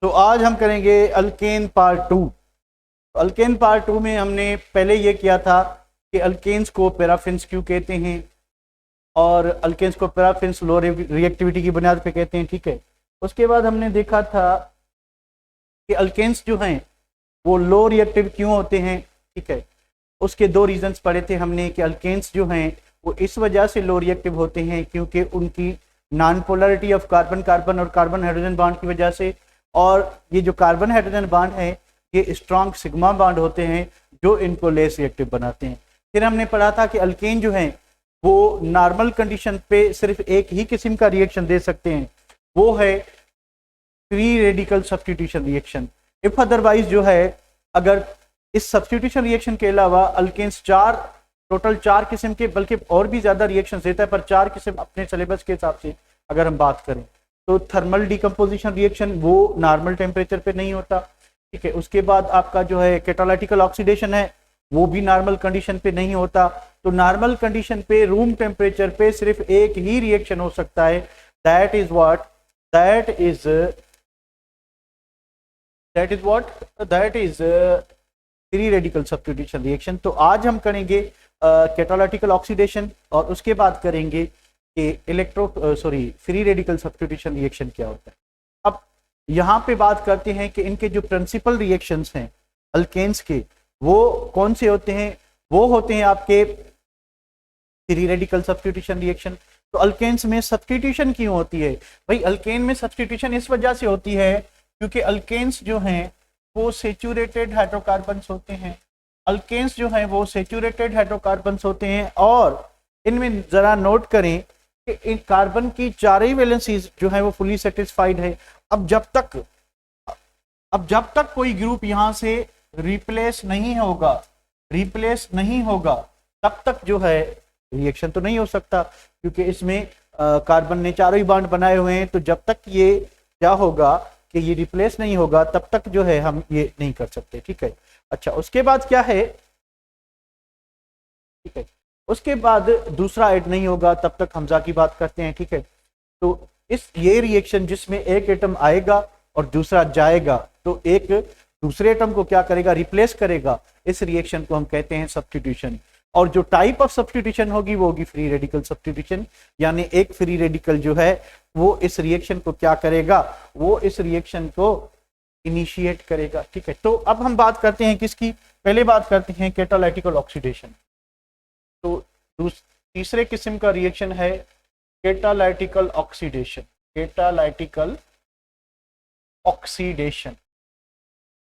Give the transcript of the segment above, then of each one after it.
तो आज हम करेंगे alkane part two. Alkane part two में हमने पहले ये किया था कि अल्केन्स को पैराफिन्स क्यों कहते हैं और अल्केन्स को पैराफिन्स लो रिएक्टिविटी की बुनियाद पे कहते हैं, ठीक है। उसके बाद हमने देखा था कि अल्केन्स जो हैं वो लो रिएक्टिव क्यों होते हैं, ठीक है। उसके दो रीजंस पढ़े थे हमने कि अल्केन्स जो हैं वो इस वजह से लो रिएक्टिव होते हैं क्योंकि उनकी non polarity of carbon carbon और कार्बन हाइड्रोजन बॉन्ड की वजह से, और ये जो कार्बन हाइड्रोजन बॉन्ड है ये स्ट्रॉन्ग सिग्मा बॉन्ड होते हैं जो इनको लेस रिएक्टिव बनाते हैं। फिर हमने पढ़ा था कि अल्केन जो हैं वो नॉर्मल कंडीशन पे सिर्फ एक ही किस्म का रिएक्शन दे सकते हैं, वो है free radical substitution reaction. If otherwise जो है, अगर इस सब्स्टिट्यूशन रिएक्शन के अलावा अल्केन्स टोटल चार किस्म के, बल्कि और भी ज्यादा रिएक्शन देता है, पर चार किस्म अपने सिलेबस के हिसाब से अगर हम बात करें तो थर्मल डिकम्पोजिशन रिएक्शन वो नॉर्मल टेम्परेचर पे नहीं होता, ठीक है। उसके बाद आपका जो है कैटालिटिकल ऑक्सीडेशन है वो भी नॉर्मल कंडीशन पे नहीं होता। तो नॉर्मल कंडीशन पे रूम टेम्परेचर पे सिर्फ एक ही रिएक्शन हो सकता है, that is what that is free radical substitution reaction. तो आज हम करेंगे कैटालिटिकल ऑक्सीडेशन और उसके बाद करेंगे कि फ्री रेडिकल सब्स्टिट्यूशन रिएक्शन क्या होता है। अब यहाँ पे बात करते हैं कि इनके जो प्रिंसिपल रिएक्शंस हैं अल्केन्स के वो कौन से होते हैं। वो होते हैं आपके फ्री रेडिकल सब्स्टिट्यूशन रिएक्शन। तो अल्केन्स में सब्स्टिट्यूशन क्यों होती है भाई? अल्केन में सब्स्टिट्यूशन इस वजह से होती है क्योंकि अल्केन्स जो हैं वो सेचुरेटेड हाइड्रोकार्बन्स होते हैं। अल्केन्स जो हैं वो सेचुरेटेड हाइड्रोकार्बन्स होते हैं और इनमें जरा नोट करें कि इन कार्बन की चारों ही वैलेंसीज जो है वो फुली सेटिस्फाइड है। अब जब तक कोई ग्रुप यहां से रिप्लेस नहीं होगा तब तक जो है रिएक्शन तो नहीं हो सकता, क्योंकि इसमें कार्बन ने चारों ही बॉन्ड बनाए हुए हैं। तो जब तक ये क्या होगा कि ये रिप्लेस नहीं होगा तब तक जो है हम ये नहीं कर सकते, ठीक है। अच्छा, उसके बाद क्या है, ठीक है, उसके बाद दूसरा ऐड नहीं होगा तब तक हमजा की बात करते हैं, ठीक है। तो ये रिएक्शन जिसमें एक एटम आएगा और दूसरा जाएगा तो एक दूसरे एटम को क्या करेगा, रिप्लेस करेगा। इस रिएक्शन को हम कहते हैं सब्स्टिट्यूशन। और जो टाइप ऑफ सब्स्टिट्यूशन होगी वो होगी फ्री रेडिकल सब्स्टिट्यूशन, यानी एक फ्री रेडिकल जो है वो इस रिएक्शन को क्या करेगा, वो इस रिएक्शन को इनिशिएट करेगा, ठीक है। तो अब हम बात करते हैं किसकी, पहले बात करते हैं कैटालिटिकल ऑक्सीडेशन। तो तीसरे किस्म का रिएक्शन है कैटालिटिकल ऑक्सीडेशन।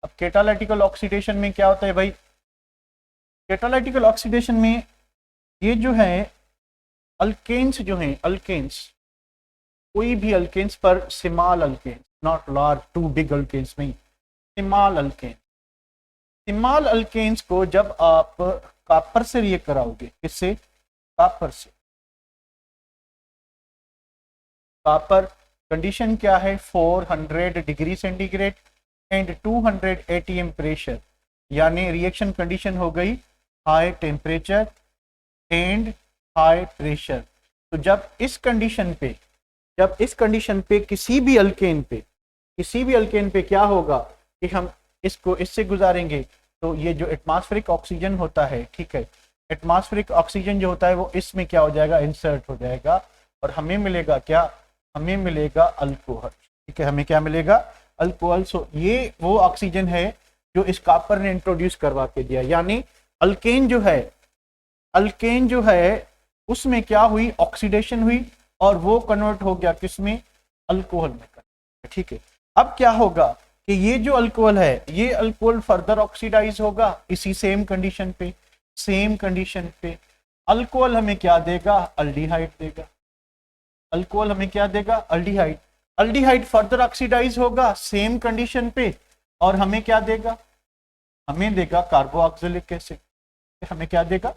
अब कैटालिटिकल ऑक्सीडेशन में क्या होता है भाई? कैटालिटिकल ऑक्सीडेशन में ये जो है अल्केन्स जो हैं, कोई भी अल्केन्स पर small alkanes, not large to big alkanes नहीं, स्मॉल अल्केन्स को जब आप कॉपर से रिएक्ट कराओगे, किससे? कॉपर से। कॉपर कंडीशन क्या है? 400 degree centigrade and 200 atm pressure, यानी रिएक्शन कंडीशन हो गई high temperature and high pressure. तो जब इस कंडीशन पे किसी भी अल्केन पे क्या होगा कि हम इससे गुजारेंगे तो ये जो एटमॉस्फेरिक ऑक्सीजन होता है, ठीक है, एटमॉस्फेरिक ऑक्सीजन जो होता है वो इसमें क्या हो जाएगा, इंसर्ट हो जाएगा और हमें मिलेगा क्या, हमें मिलेगा अल्कोहल, ठीक है, हमें क्या मिलेगा, अल्कोहल। सो ये वो ऑक्सीजन है जो इस कॉपर ने इंट्रोड्यूस करवा के दिया, यानी अल्केन जो है उसमें क्या हुई, ऑक्सीडेशन हुई और वो कन्वर्ट हो गया किसमें, अल्कोहल में, ठीक है। अब क्या होगा कि ये जो अल्कोहल है ये अल्कोहल फर्दर ऑक्सीडाइज होगा इसी सेम कंडीशन पे। अल्कोहल हमें क्या देगा, अल्डिहाइड देगा। अल्कोहल हमें क्या देगा, अल्डिहाइड फर्दर ऑक्सीडाइज होगा सेम कंडीशन पे और हमें क्या देगा, हमें देगा कार्बोऑक्सिलिक एसिड। हमें क्या देगा,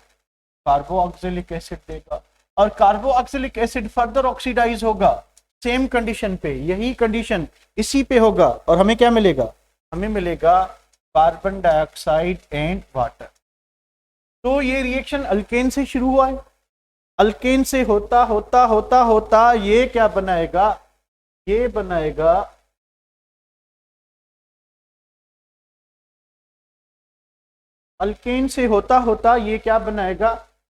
कार्बोऑक्सिलिक एसिड देगा। और कार्बोऑक्सिलिक एसिड फर्दर ऑक्सीडाइज होगा सेम कंडीशन पे, यही कंडीशन इसी पे होगा और हमें क्या मिलेगा, हमें मिलेगा कार्बन डाइऑक्साइड एंड वाटर। तो ये रिएक्शन अल्केन से शुरू हुआ है, अल्केन से होता होता होता होता ये क्या बनाएगा, ये बनाएगा अल्केन से होता होता ये क्या बनाएगा,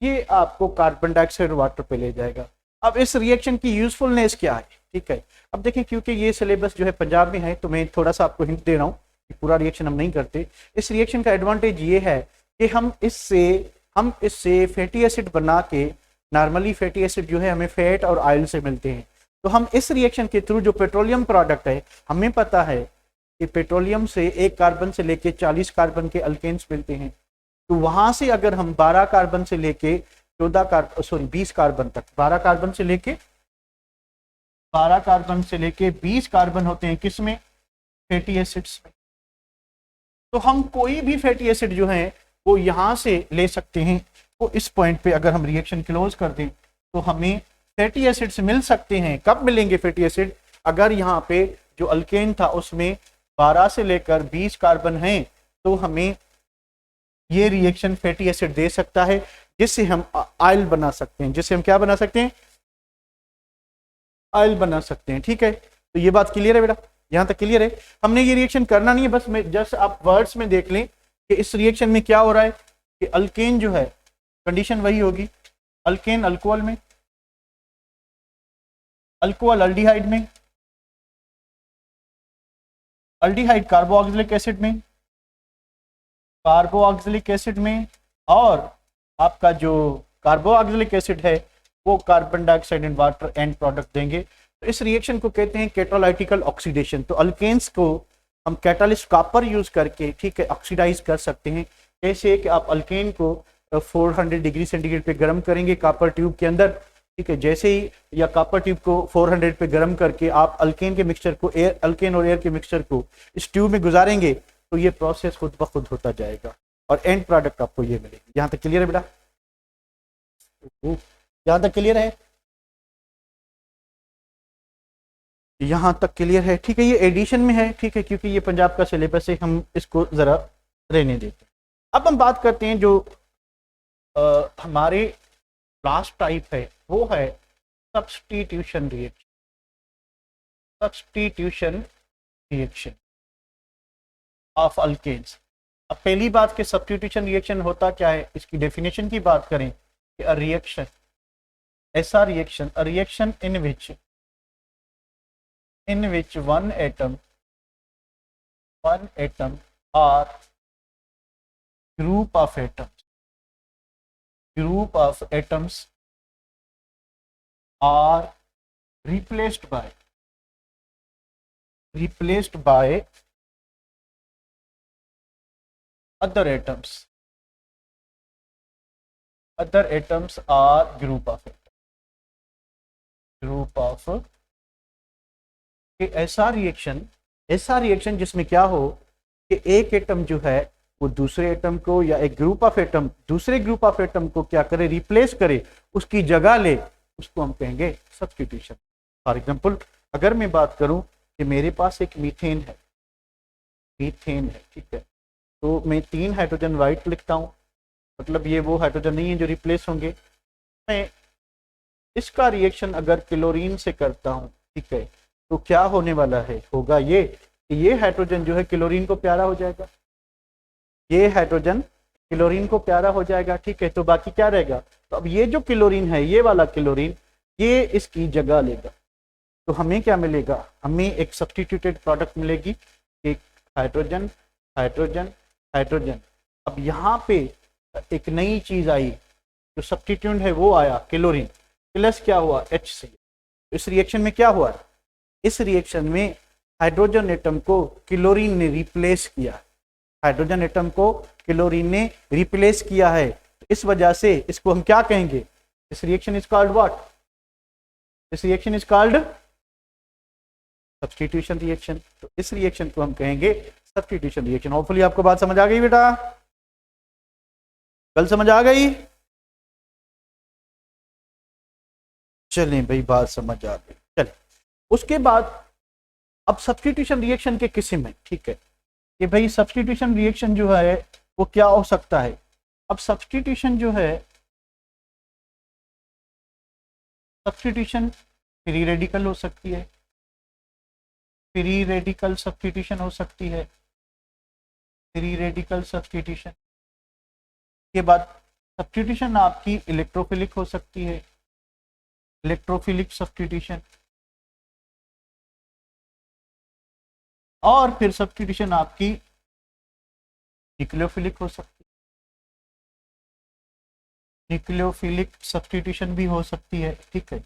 ये आपको कार्बन डाइऑक्साइड वाटर पे ले जाएगा। अब इस रिएक्शन की यूजफुलनेस क्या है, ठीक है। अब देखिए क्योंकि ये सिलेबस जो है पंजाब में है तो मैं थोड़ा सा आपको हिंट दे रहा हूँ कि पूरा रिएक्शन हम नहीं करते। इस रिएक्शन का एडवांटेज ये है कि हम इससे फैटी एसिड बना के, नॉर्मली फैटी एसिड जो है हमें फैट और ऑयल से मिलते हैं, तो हम इस रिएक्शन के थ्रू जो पेट्रोलियम प्रोडक्ट है, हमें पता है कि पेट्रोलियम से 1 कार्बन से लेके 40 कार्बन के अल्केन्स मिलते हैं, तो वहां से अगर हम 12 कार्बन से लेके 20 कार्बन तक, 12 कार्बन से लेके 20 कार्बन होते हैं किसमें, फैटी एसिड्स में। तो हम कोई भी फैटी एसिड जो है वो यहां से ले सकते हैं। तो इस पॉइंट पे अगर हम रिएक्शन क्लोज कर दें तो हमें फैटी एसिड्स मिल सकते हैं। कब मिलेंगे फैटी एसिड, अगर यहाँ पे जो अल्केन था उसमें 12 से लेकर 20 कार्बन हैं, तो हमें ये रिएक्शन फैटी एसिड दे सकता है, जिससे हम ऑयल बना सकते हैं, जिससे हम क्या बना सकते हैं, ऑयल बना सकते हैं। ठीक है, तो ये बात क्लियर है बेटा, यहां तक क्लियर है। हमने ये रिएक्शन करना नहीं है, बस मैं जस्ट आप वर्ड्स में देख लें कि इस रिएक्शन में क्या हो रहा है कि अल्केन जो है कंडीशन वही होगी, अल्केन अल्कोहल में, अल्कोहल अल्डिहाइड में, अल्डिहाइड कार्बोक्सिलिक एसिड में, कार्बोक्सिलिक एसिड में, और आपका जो कार्बोक्सिलिक एसिड है वो carbon dioxide and water and product देंगे। तो इस रिएक्शन को कहते हैं कैटालाइटिकल ऑक्सीडेशन। तो अल्केन्स को हम कैटालिस्ट कॉपर यूज करके, ठीक है, ऑक्सीडाइज कर सकते हैं। जैसे कि आप अल्केन को 400 डिग्री सेंटीग्रेड पे गर्म करेंगे कॉपर ट्यूब के अंदर, ठीक है, जैसे ही या कॉपर ट्यूब को 400 पे गर्म करके आप अल्केन के मिक्सचर को, अल्केन और एयर के मिक्सचर को इस ट्यूब में गुजारेंगे, तो ये प्रोसेस खुद ब खुद होता जाएगा और एंड प्रोडक्ट आपको ये मिलेगी। यहाँ तक क्लियर है बेटा, यहाँ तक क्लियर है, यहाँ तक क्लियर है। ठीक है, ये एडिशन में है, ठीक है, क्योंकि ये पंजाब का सिलेबस है, हम इसको जरा रहने देते हैं। अब हम बात करते हैं जो हमारे लास्ट टाइप है वो है substitution reaction. Substitution reaction of alkanes. अब पहली बात कि सब्स्टिट्यूशन रिएक्शन होता क्या है, इसकी डेफिनेशन की बात करें कि अ रिएक्शन, ऐसा reaction, a reaction in which one atom or group of atoms are replaced by other atoms or group of ऐसा रिएक्शन जिसमें क्या हो कि एक एटम जो है वो दूसरे एटम को, या एक ग्रुप ऑफ एटम दूसरे ग्रुप ऑफ एटम को क्या करे, रिप्लेस करे, उसकी जगह ले, उसको हम कहेंगे सब्स्टिट्यूशन। फॉर एग्जांपल अगर मैं बात करूं कि मेरे पास एक मीथेन है, ठीक है, तो मैं 3 हाइड्रोजन वाइट लिखता हूं, मतलब ये वो हाइड्रोजन नहीं है जो रिप्लेस होंगे। मैं इसका रिएक्शन अगर क्लोरीन से करता हूं, ठीक है, तो क्या होने वाला है, होगा ये कि ये हाइड्रोजन जो है क्लोरीन को प्यारा हो जाएगा, ये हाइड्रोजन क्लोरीन को प्यारा हो जाएगा, ठीक है, तो बाकी क्या रहेगा, तो अब ये जो क्लोरीन है, ये वाला क्लोरीन, ये इसकी जगह लेगा, तो हमें क्या मिलेगा, हमें एक सब्स्टिट्यूटेड प्रोडक्ट मिलेगी, एक हाइड्रोजन हाइड्रोजन हाइड्रोजन। अब यहाँ पे एक नई चीज आई, जो सब्स्टिट्यूट है वो आया क्लोरीन, प्लस क्या हुआ HCl। इस रिएक्शन में क्या हुआ, इस रिएक्शन में हाइड्रोजन एटम को क्लोरीन ने रिप्लेस किया, हाइड्रोजन एटम को क्लोरीन ने रिप्लेस किया है, इस वजह से इसको हम क्या कहेंगे, इस reaction is called what, this reaction is called substitution reaction. तो इस रिएक्शन को हम कहेंगे सब्स्टिट्यूशन रिएक्शन। होपफुली आपको बात समझ आ गई बेटा, कल समझ आ गई, चलें भाई बात समझ आ गई। चलिए उसके बाद अब सब्स्टिट्यूशन रिएक्शन के किस्म है, ठीक है, कि भाई सब्स्टिट्यूशन रिएक्शन जो है वो क्या हो सकता है। अब सब्स्टिट्यूशन जो है, सब्स्टिट्यूशन फ्री रेडिकल हो सकती है, फ्री रेडिकल सब्स्टिट्यूशन हो सकती है, फ्री रेडिकल सब्स्टिट्यूशन, के बाद सब्स्टिट्यूशन आपकी इलेक्ट्रोफिलिक हो सकती है, इलेक्ट्रोफिलिक सब्स्टिट्यूशन, और फिर सब्स्टिट्यूशन आपकी न्यूक्लियोफिलिक हो सकती है, न्यूक्लियोफिलिक सब्स्टिट्यूशन भी हो सकती है। ठीक है,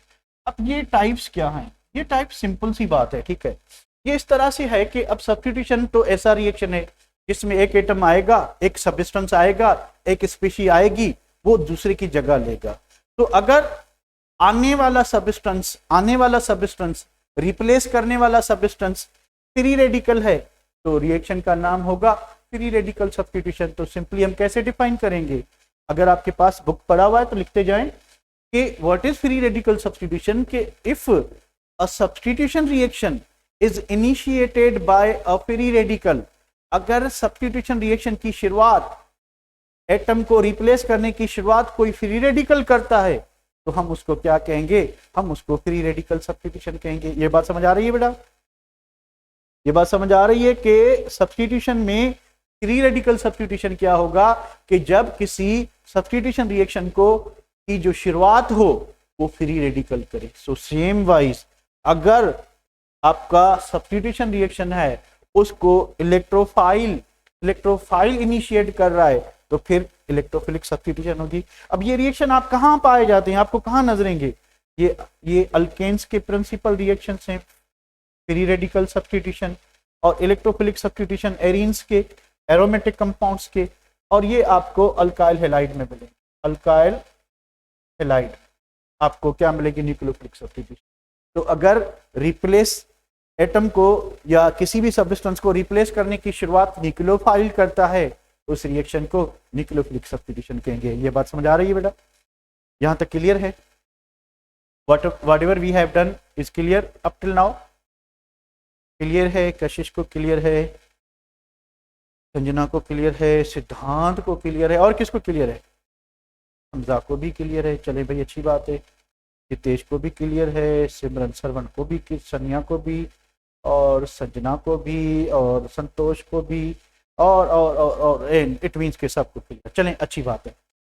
अब ये टाइप्स क्या हैं? ये टाइप सिंपल सी बात है। ठीक है, ये इस तरह से है कि अब सब्स्टिट्यूशन तो ऐसा रिएक्शन है जिसमें एक एटम आएगा, एक सब्सटेंस आएगा, एक स्पीशी आएगी, वो दूसरे की जगह लेगा। तो अगर आने वाला सब्सटेंस रिप्लेस करने वाला सब्सटेंस फ्री रेडिकल है तो रिएक्शन का नाम होगा फ्री रेडिकल सब्स्टिट्यूशन। तो सिंपली हम कैसे डिफाइन करेंगे? अगर आपके पास बुक पड़ा हुआ है तो लिखते जाएं कि what is free radical substitution, के if a substitution reaction is initiated by a free radical, अगर सब्स्टिट्यूशन रिएक्शन की शुरुआत, एटम को रिप्लेस करने की शुरुआत कोई फ्री रेडिकल करता है तो हम उसको क्या कहेंगे? हम उसको फ्री रेडिकल सब्स्टिट्यूशन कहेंगे। ये बात समझ आ रही है बेटा? ये बात समझ आ रही है कि सब्स्टिट्यूशन में फ्री रेडिकल सब्स्टिट्यूशन क्या होगा कि जब किसी सब्स्टिट्यूशन रिएक्शन को की जो शुरुआत हो वो फ्री रेडिकल करे। सो सेम वाइज अगर आपका सब्स्टिट्यूशन रिएक्शन है उसको इलेक्ट्रोफाइल इनिशिएट कर रहा है तो फिर इलेक्ट्रोफिलिक सब्स्टिट्यूशन होगी। अब ये रिएक्शन आप कहां पाए जाते हैं, आपको कहां नजरेंगे? ये अल्केन्स के प्रिंसिपल रिएक्शंस हैं, फ्री रेडिकल सब्स्टिट्यूशन, और इलेक्ट्रोफिलिक सब्स्टिट्यूशन एरीन्स के, एरोमेटिक कंपाउंड्स के, और ये आपको अल्काइल हैलाइड में मिलेंगे। अल्काइल हैलाइड आपको क्या मिलेगी? Nucleophilic substitution. तो अगर रिप्लेस एटम को या किसी भी सब्सटेंस को रिप्लेस करने की शुरुआत न्यूक्लियोफाइल करता है उस रिएक्शन को न्यूक्लियोफिलिक सब्स्टिट्यूशन कहेंगे। ये बात समझ आ रही है बेटा? यहां तक क्लियर है? whatever we have done is clear up till now? Clear है? कशिश को क्लियर है, संजना को क्लियर है, सिद्धांत को क्लियर है, और किसको क्लियर है? हमजा को भी क्लियर है। चले भाई, अच्छी बात है। हितेश को भी क्लियर है, सिमरन सरवण को भी, सनिया को भी, और संजना को भी, और संतोष को भी, और इट मीन्स के सबको क्लियर। चलें, अच्छी बात है।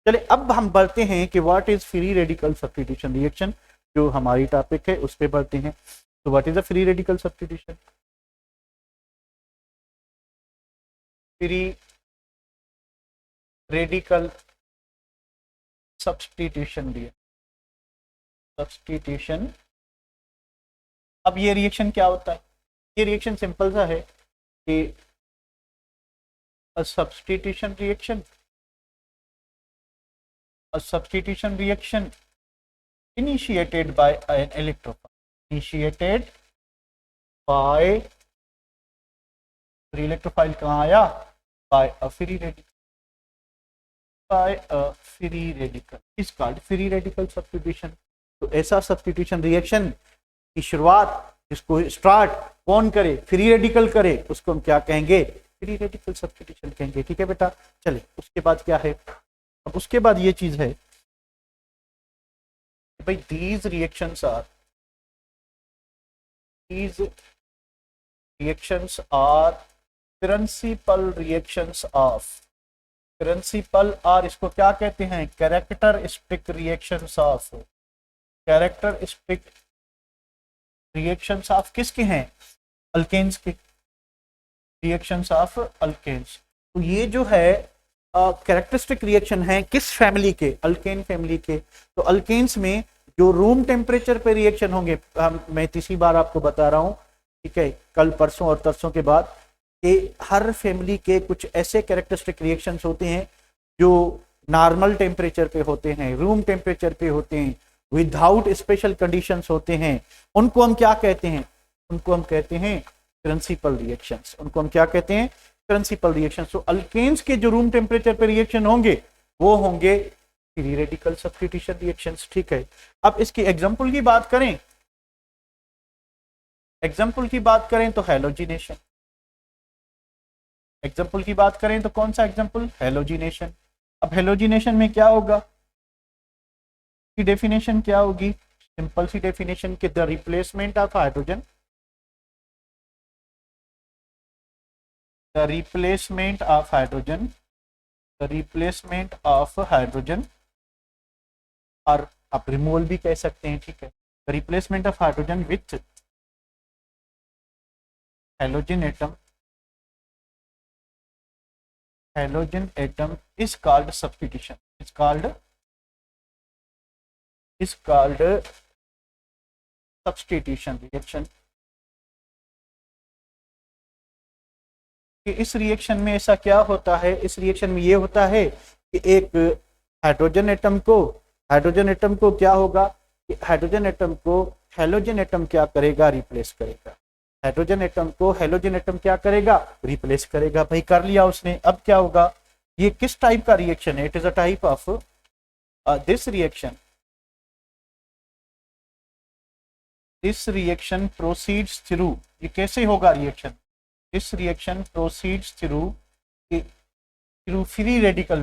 चले अब हम बढ़ते हैं कि what is free radical substitution reaction, जो हमारी टॉपिक है उस पर बढ़ते हैं। तो what is a free radical substitution? Free radical substitution अब ये रिएक्शन क्या होता है? ये रिएक्शन सिंपल सा है कि a substitution reaction initiated by an electrophile, electrophile कहाँ आया? by a free radical is called free radical substitution। तो ऐसा सब्स्टिट्यूशन रिएक्शन की शुरुआत, जिसको स्टार्ट कौन करे? फ्री रेडिकल करे, उसको हम क्या कहेंगे? फ्री रेडिकल सब्स्टिट्यूशन कहेंगे। ठीक है बेटा? चले, उसके बाद क्या है? अब उसके बाद ये चीज है भाई, these reactions are प्रिंसिपल और इसको क्या कहते हैं? कैरेक्टरिस्टिक रिएक्शंस ऑफ किसके हैं? अल्केन्स के, रिएक्शंस ऑफ अल्केन्स। तो ये जो है कैरेक्टरिस्टिक रिएक्शन है किस फैमिली के? अल्केन फैमिली के। तो अल्केन्स में जो रूम टेम्परेचर पे रिएक्शन होंगे, मैं तीसरी बार आपको बता रहा हूं, ठीक है, कल परसों और तरसों के बाद, कि हर फैमिली के कुछ ऐसे कैरेक्टरिस्टिक रिएक्शंस होते हैं जो नॉर्मल टेम्परेचर पे होते हैं, रूम टेम्परेचर पे होते हैं, विदाउट स्पेशल कंडीशंस होते हैं। उनको हम क्या कहते हैं? उनको हम कहते हैं प्रिंसिपल रिएक्शंस। उनको हम क्या कहते हैं? Principal reactions. तो अल्केन्स के जो रूम टेम्परेचर पे रिएक्शन होंगे वो होंगे फ्री रेडिकल सब्स्टिट्यूशन रिएक्शंस। ठीक है, अब इसकी एग्जांपल की बात करें, तो हैलोजिनेशन। एग्जांपल की बात करें तो कौन सा एग्जांपल? हैलोजिनेशन। अब हैलोजिनेशन में क्या होगा? की डेफिनेशन क्या होगी? सिंपल सी डेफिनेशन कि the replacement of hydrogen, the replacement of hydrogen, और आप रिमूवल भी कह सकते हैं, ठीक है। The replacement of hydrogen with halogen atom, halogen atom is called substitution, is called substitution reaction। कि इस रिएक्शन में ऐसा क्या होता है, इस रिएक्शन में ये होता है कि एक हाइड्रोजन एटम को क्या होगा कि हाइड्रोजन एटम को हेलोजन एटम क्या करेगा, रिप्लेस करेगा। हाइड्रोजन एटम को हेलोजन एटम क्या करेगा, रिप्लेस करेगा। भाई कर लिया उसने, अब क्या होगा, ये किस टाइप का रिएक्शन है, it is a type of this reaction proceeds through, ये कैसे होगा reaction, this reaction proceeds through free radical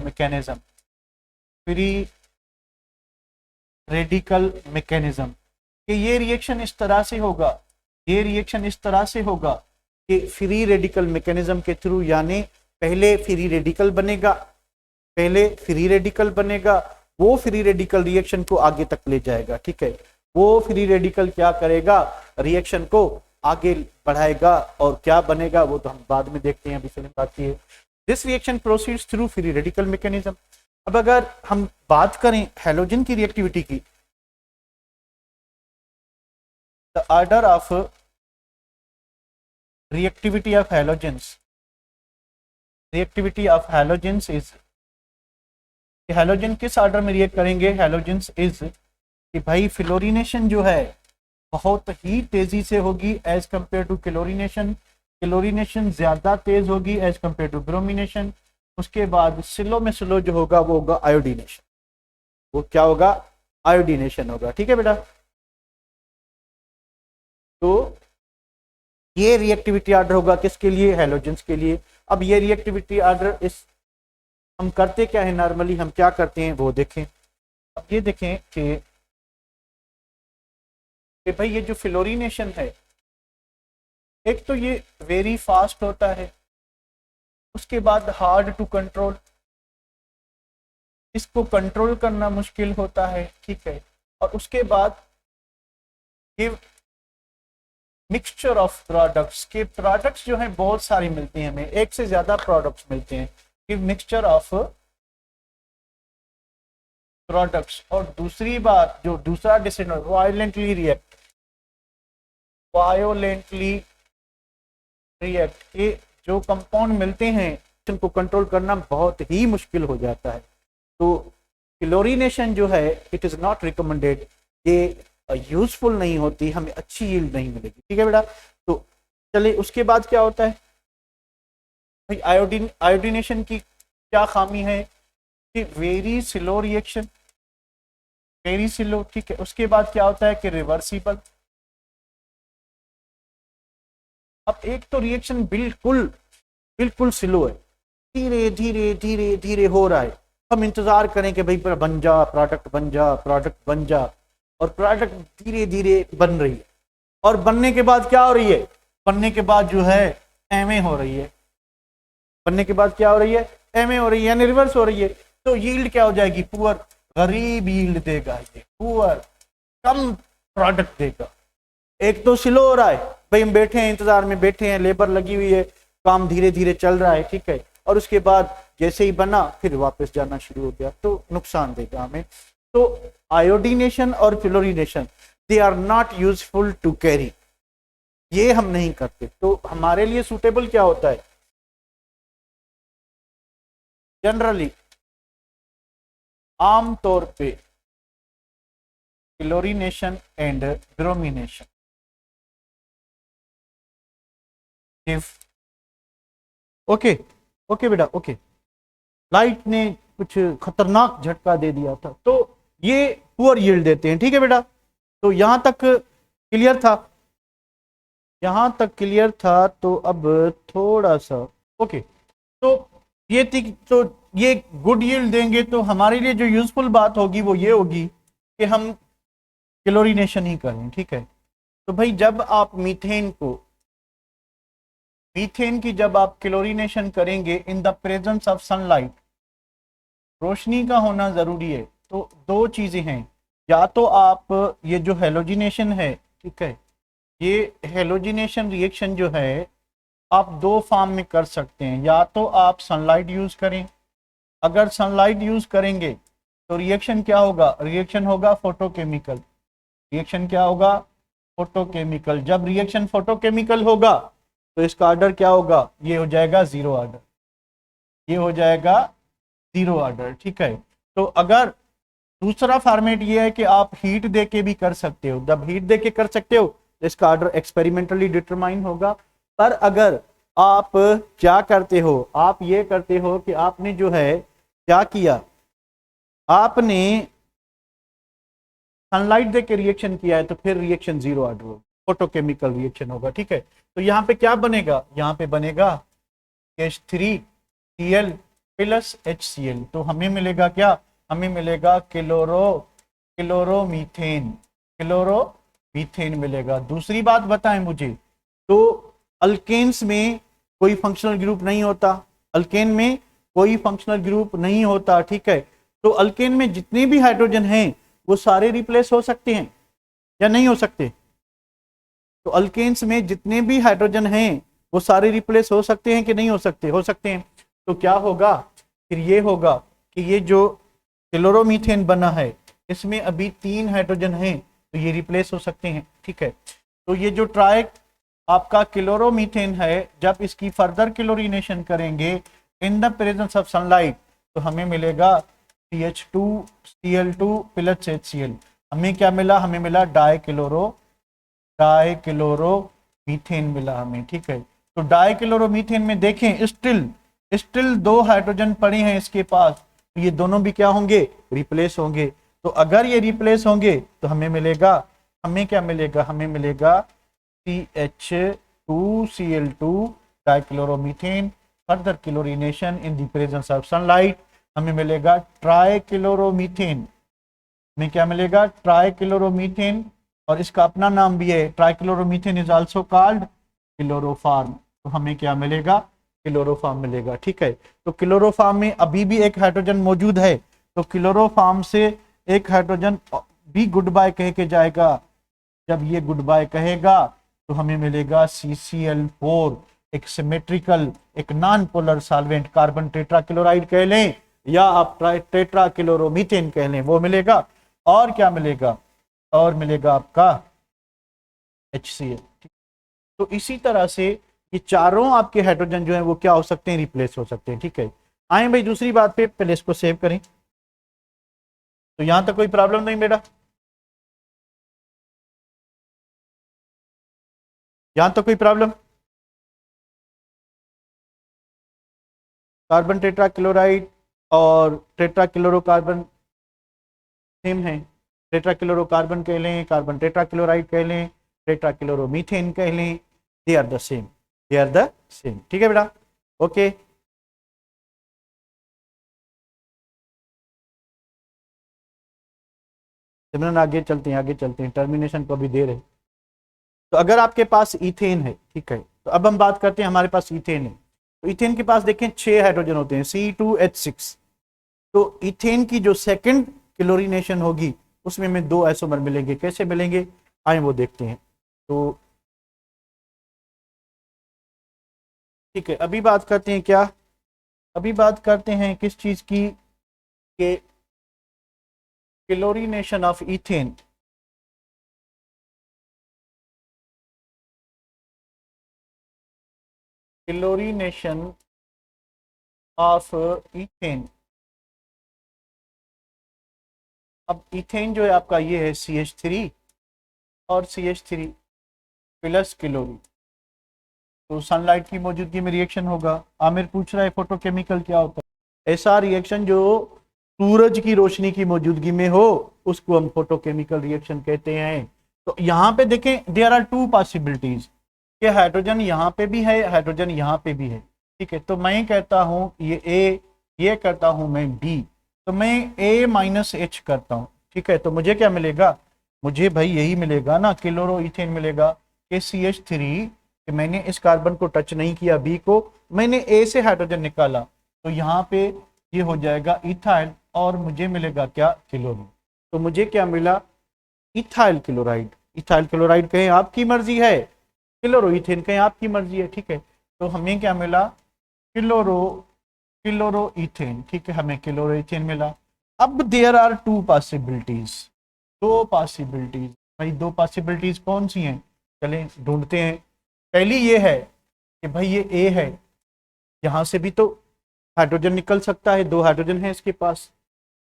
mechanism, कि ये रिएक्शन इस तरह से होगा, कि फ्री रेडिकल मैकेनिज्म के थ्रू, यानी पहले फ्री रेडिकल बनेगा, वो फ्री रेडिकल रिएक्शन को आगे तक ले जाएगा, ठीक है। वो फ्री रेडिकल क्या करेगा, रिएक्शन को आगे बढ़ाएगा, और क्या बनेगा वो तो हम बाद में देखते हैं, अभी फिल्म बाकी है। This reaction proceeds through free radical mechanism. अब अगर हम बात करें हैलोजन की रिएक्टिविटी की, the order of reactivity of halogens is, halogen किस ऑर्डर में रिएक्ट करेंगे, हैलोजेंस इज कि भाई फ्लोरीनेशन जो है बहुत ही तेजी से होगी एज कंपेयर टू क्लोरीनेशन ज्यादा तेज होगी एज कंपेयर टू ब्रोमिनेशन। उसके बाद स्लो में स्लो जो होगा वो होगा आयोडीनेशन, वो क्या होगा, आयोडीनेशन होगा, ठीक है बेटा। तो ये रिएक्टिविटी ऑर्डर होगा किसके लिए, हैलोजेंस के लिए। अब ये रिएक्टिविटी ऑर्डर इस हम करते क्या है, नॉर्मली हम क्या करते हैं वो देखें। अब ये देखें कि भाई ये जो फ्लोरीनेशन है, एक तो ये वेरी फास्ट होता है, उसके बाद हार्ड टू कंट्रोल, इसको कंट्रोल करना मुश्किल होता है, ठीक है। और उसके बाद ये मिक्सचर ऑफ प्रोडक्ट्स के प्रोडक्ट्स जो हैं बहुत सारी मिलती हैं हमें, एक से ज्यादा प्रोडक्ट्स मिलते हैं, कि मिक्सचर ऑफ प्रोडक्ट्स। और दूसरी बात, जो दूसरा डिसएडवांटेज, वायोलेंटली रिएक्ट, ये जो कंपाउंड मिलते हैं इनको कंट्रोल करना बहुत ही मुश्किल हो जाता है। तो क्लोरीनेशन जो है इट इज नॉट रिकमेंडेड, ये यूजफुल नहीं होती, हमें अच्छी यील्ड नहीं मिलेगी, ठीक है बेटा। तो चलिए उसके बाद क्या होता है भाई, आयोडीनेशन की क्या खामी है कि very slow reaction, very slow, ठीक है। उसके बाद क्या होता है कि रिवर्सिबल। अब एक तो रिएक्शन बिल्कुल स्लो है, धीरे धीरे धीरे धीरे हो रहा है, हम इंतजार करें कि भाई बन जा प्रोडक्ट बन जा, और प्रोडक्ट धीरे धीरे बन रही है, और बनने के बाद क्या हो रही है, बनने के बाद जो है एमए हो रही है, बनने के बाद क्या हो रही है, एमए हो रही है, यानी रिवर्स हो रही है। तो यील्ड क्या हो जाएगी, पुअर, गरीब यील्ड देगा ये, पुअर, कम प्रोडक्ट देगा। एक तो स्लो हो रहा है, भाई हम बैठे हैं इंतजार में, बैठे हैं, लेबर लगी हुई है, काम धीरे धीरे चल रहा है, ठीक है। और उसके बाद जैसे ही बना फिर वापस जाना शुरू हो गया, तो नुकसान देगा हमें। तो आयोडीनेशन और fluorination they are not useful to carry, ये हम नहीं करते। तो हमारे लिए सूटेबल क्या होता है, जनरली आम तौर पे chlorination and bromination. Okay okay बेटा, ओके। लाइट ने कुछ खतरनाक झटका दे दिया था, तो ये पुअर यील्ड देते हैं, ठीक है बेटा। तो यहां तक क्लियर था, यहां तक क्लियर था। तो अब थोड़ा सा ओके, तो ये थी, तो ये गुड यील्ड देंगे, तो हमारे लिए जो यूजफुल बात होगी वो ये होगी कि हम क्लोरीनेशन ही करें, ठीक है। तो भाई जब आप मीथेन की जब आप क्लोरीनेशन करेंगे in the presence of sunlight, रोशनी का होना ज़रूरी है। तो दो चीज़ें हैं, या तो आप ये जो हेलोजिनेशन है, ठीक है, ये हेलोजिनेशन रिएक्शन जो है आप दो फॉर्म में कर सकते हैं। या तो आप सनलाइट यूज़ करें, अगर सनलाइट यूज़ करेंगे तो रिएक्शन क्या होगा, रिएक्शन होगा फोटोकेमिकल। रिएक्शन क्या होगा, फोटोकेमिकल। जब रिएक्शन फोटोकेमिकल होगा तो इसका ऑर्डर क्या होगा, ये हो जाएगा जीरो ऑर्डर, ये हो जाएगा जीरो ऑर्डर, ठीक है। तो अगर दूसरा फॉर्मेट ये है कि आप हीट दे के भी कर सकते हो, जब हीट दे के कर सकते हो तो इसका ऑर्डर एक्सपेरिमेंटली डिटरमाइन होगा। पर अगर आप क्या करते हो, आप ये करते हो कि आपने जो है क्या किया, आपने सनलाइट दे के रिएक्शन किया है तो फिर रिएक्शन जीरो ऑर्डर होगा, फोटोकेमिकल रिएक्शन होगा, ठीक है। तो यहाँ पे क्या बनेगा, यहाँ पे बनेगा H3Cl प्लस HCl। तो हमें मिलेगा क्या, हमें मिलेगा क्लोरोमीथेन मिलेगा। दूसरी बात बताएं मुझे, तो अल्केन्स में कोई फंक्शनल ग्रुप नहीं होता, अल्केन में कोई फंक्शनल ग्रुप नहीं होता, ठीक है। तो अल्केन में जितने भी हाइड्रोजन हैं वो सारे रिप्लेस हो सकते हैं या नहीं हो सकते। तो अल्केन्स में जितने भी हाइड्रोजन हैं वो सारे रिप्लेस हो सकते हैं कि नहीं हो सकते, हो सकते हैं। तो क्या होगा फिर, ये होगा कि ये जो क्लोरोमीथेन बना है इसमें अभी 3 हाइड्रोजन हैं तो ये रिप्लेस हो सकते हैं, ठीक है। तो ये जो ट्राई आपका क्लोरोमीथेन है, जब इसकी फर्दर क्लोरीनेशन करेंगे in the presence of sunlight तो हमें मिलेगा CH2Cl2 प्लस HCl। हमें क्या मिला, हमें मिला डाइक्लोरोमीथेन मिला हमें, ठीक है। तो डाइक्लोरोमीथेन में देखें स्टिल 2 हाइड्रोजन पड़े हैं इसके पास, तो ये दोनों भी क्या होंगे, रिप्लेस होंगे। तो अगर ये रिप्लेस होंगे तो हमें मिलेगा, हमें क्या मिलेगा, हमें मिलेगा CH2Cl2 dichloromethane, further chlorination in the presence of sunlight हमें मिलेगा ट्राइक्लोरोमीथेन। में क्या मिलेगा, ट्राइक्लोरोमीथेन, और इसका अपना नाम भी है, ट्राइक्लोरोमीथेन इज आल्सो कॉल्ड क्लोरोफॉर्म। तो हमें क्या मिलेगा, क्लोरोफॉर्म मिलेगा, ठीक है। तो क्लोरोफॉर्म में अभी भी एक हाइड्रोजन मौजूद है, तो क्लोरोफॉर्म से एक हाइड्रोजन भी गुड बाय कह के जाएगा। जब ये गुड बाय कहेगा तो हमें मिलेगा CCl4, एक सिमेट्रिकल, एक non polar solvent, carbon tetrachloride कह लें या आप टेट्राक्लोरोमीथेन कह लें, वो मिलेगा। और क्या मिलेगा, और मिलेगा आपका HCl। तो इसी तरह से ये चारों आपके हाइड्रोजन जो है वो क्या हो सकते हैं, रिप्लेस हो सकते हैं, ठीक है। आए भाई दूसरी बात पे, पहले इसको सेव करें। तो यहां तक कोई प्रॉब्लम नहीं बेटा, यहां तक कोई प्रॉब्लम। कार्बन टेट्राक्लोराइड और टेट्राक्लोरोकार्बन सेम है, टेट्राक्लोरोकार्बन कह लें, कार्बन टेट्राक्लोराइड कह लें, टेट्राक्लोरोमीथेन कह लें, they are the same, they are the same, ठीक है बेटा, ओके। सिमरन आगे चलते हैं, आगे चलते हैं, टर्मिनेशन को भी दे रहे। तो अगर आपके पास इथेन है, ठीक है, तो अब हम बात करते हैं, हमारे पास इथेन है, तो इथेन के पास देखें 6 हाइड्रोजन होते हैं, C2H6। तो इथेन की जो सेकंड क्लोरीनेशन होगी उसमें में 2 आइसोमर मिलेंगे, कैसे मिलेंगे आए वो देखते हैं। तो ठीक है, अभी बात करते हैं क्या, अभी बात करते हैं किस चीज की, के chlorination of ethane. Chlorination of ethane. अब इथेन जो है आपका ये है CH3 और CH3 प्लस क्लोरीन, तो सनलाइट की मौजूदगी में रिएक्शन होगा। आमिर पूछ रहा है फोटोकेमिकल क्या होता है, ऐसा रिएक्शन जो सूरज की रोशनी की मौजूदगी में हो उसको हम फोटोकेमिकल रिएक्शन कहते हैं। तो यहाँ पे देखें देयर आर 2 पॉसिबिलिटीज, कि हाइड्रोजन यहाँ पे भी है, हाइड्रोजन यहाँ पे भी है, ठीक है। तो मैं कहता हूँ ये A, ये करता हूँ मैं B, तो मैं A-H करता हूँ, ठीक है। तो मुझे क्या मिलेगा, मुझे भाई यही मिलेगा ना, क्लोरोइथेन मिलेगा कि CH3, कि मैंने इस कार्बन को टच नहीं किया, B को, मैंने A से हाइड्रोजन निकाला, तो यहाँ पे ये हो जाएगा इथाइल और मुझे मिलेगा क्या, क्लोरीन। तो मुझे क्या मिला, इथाइल क्लोराइड। इथाइल क्लोराइड कहें आपकी मर्जी है, क्लोरोइथेन कहें आपकी मर्जी है, ठीक है। तो हमें क्या मिला, क्लोरोइथेन, ठीक है, हमें क्लोरोइथेन मिला। अब देयर आर टू पॉसिबिलिटीज, दो पॉसिबिलिटीज। भाई दो पॉसिबिलिटीज कौन सी हैं, चलें ढूंढते हैं। पहली ये है कि भाई ये ए है, यहाँ से भी तो हाइड्रोजन निकल सकता है, दो हाइड्रोजन है इसके पास।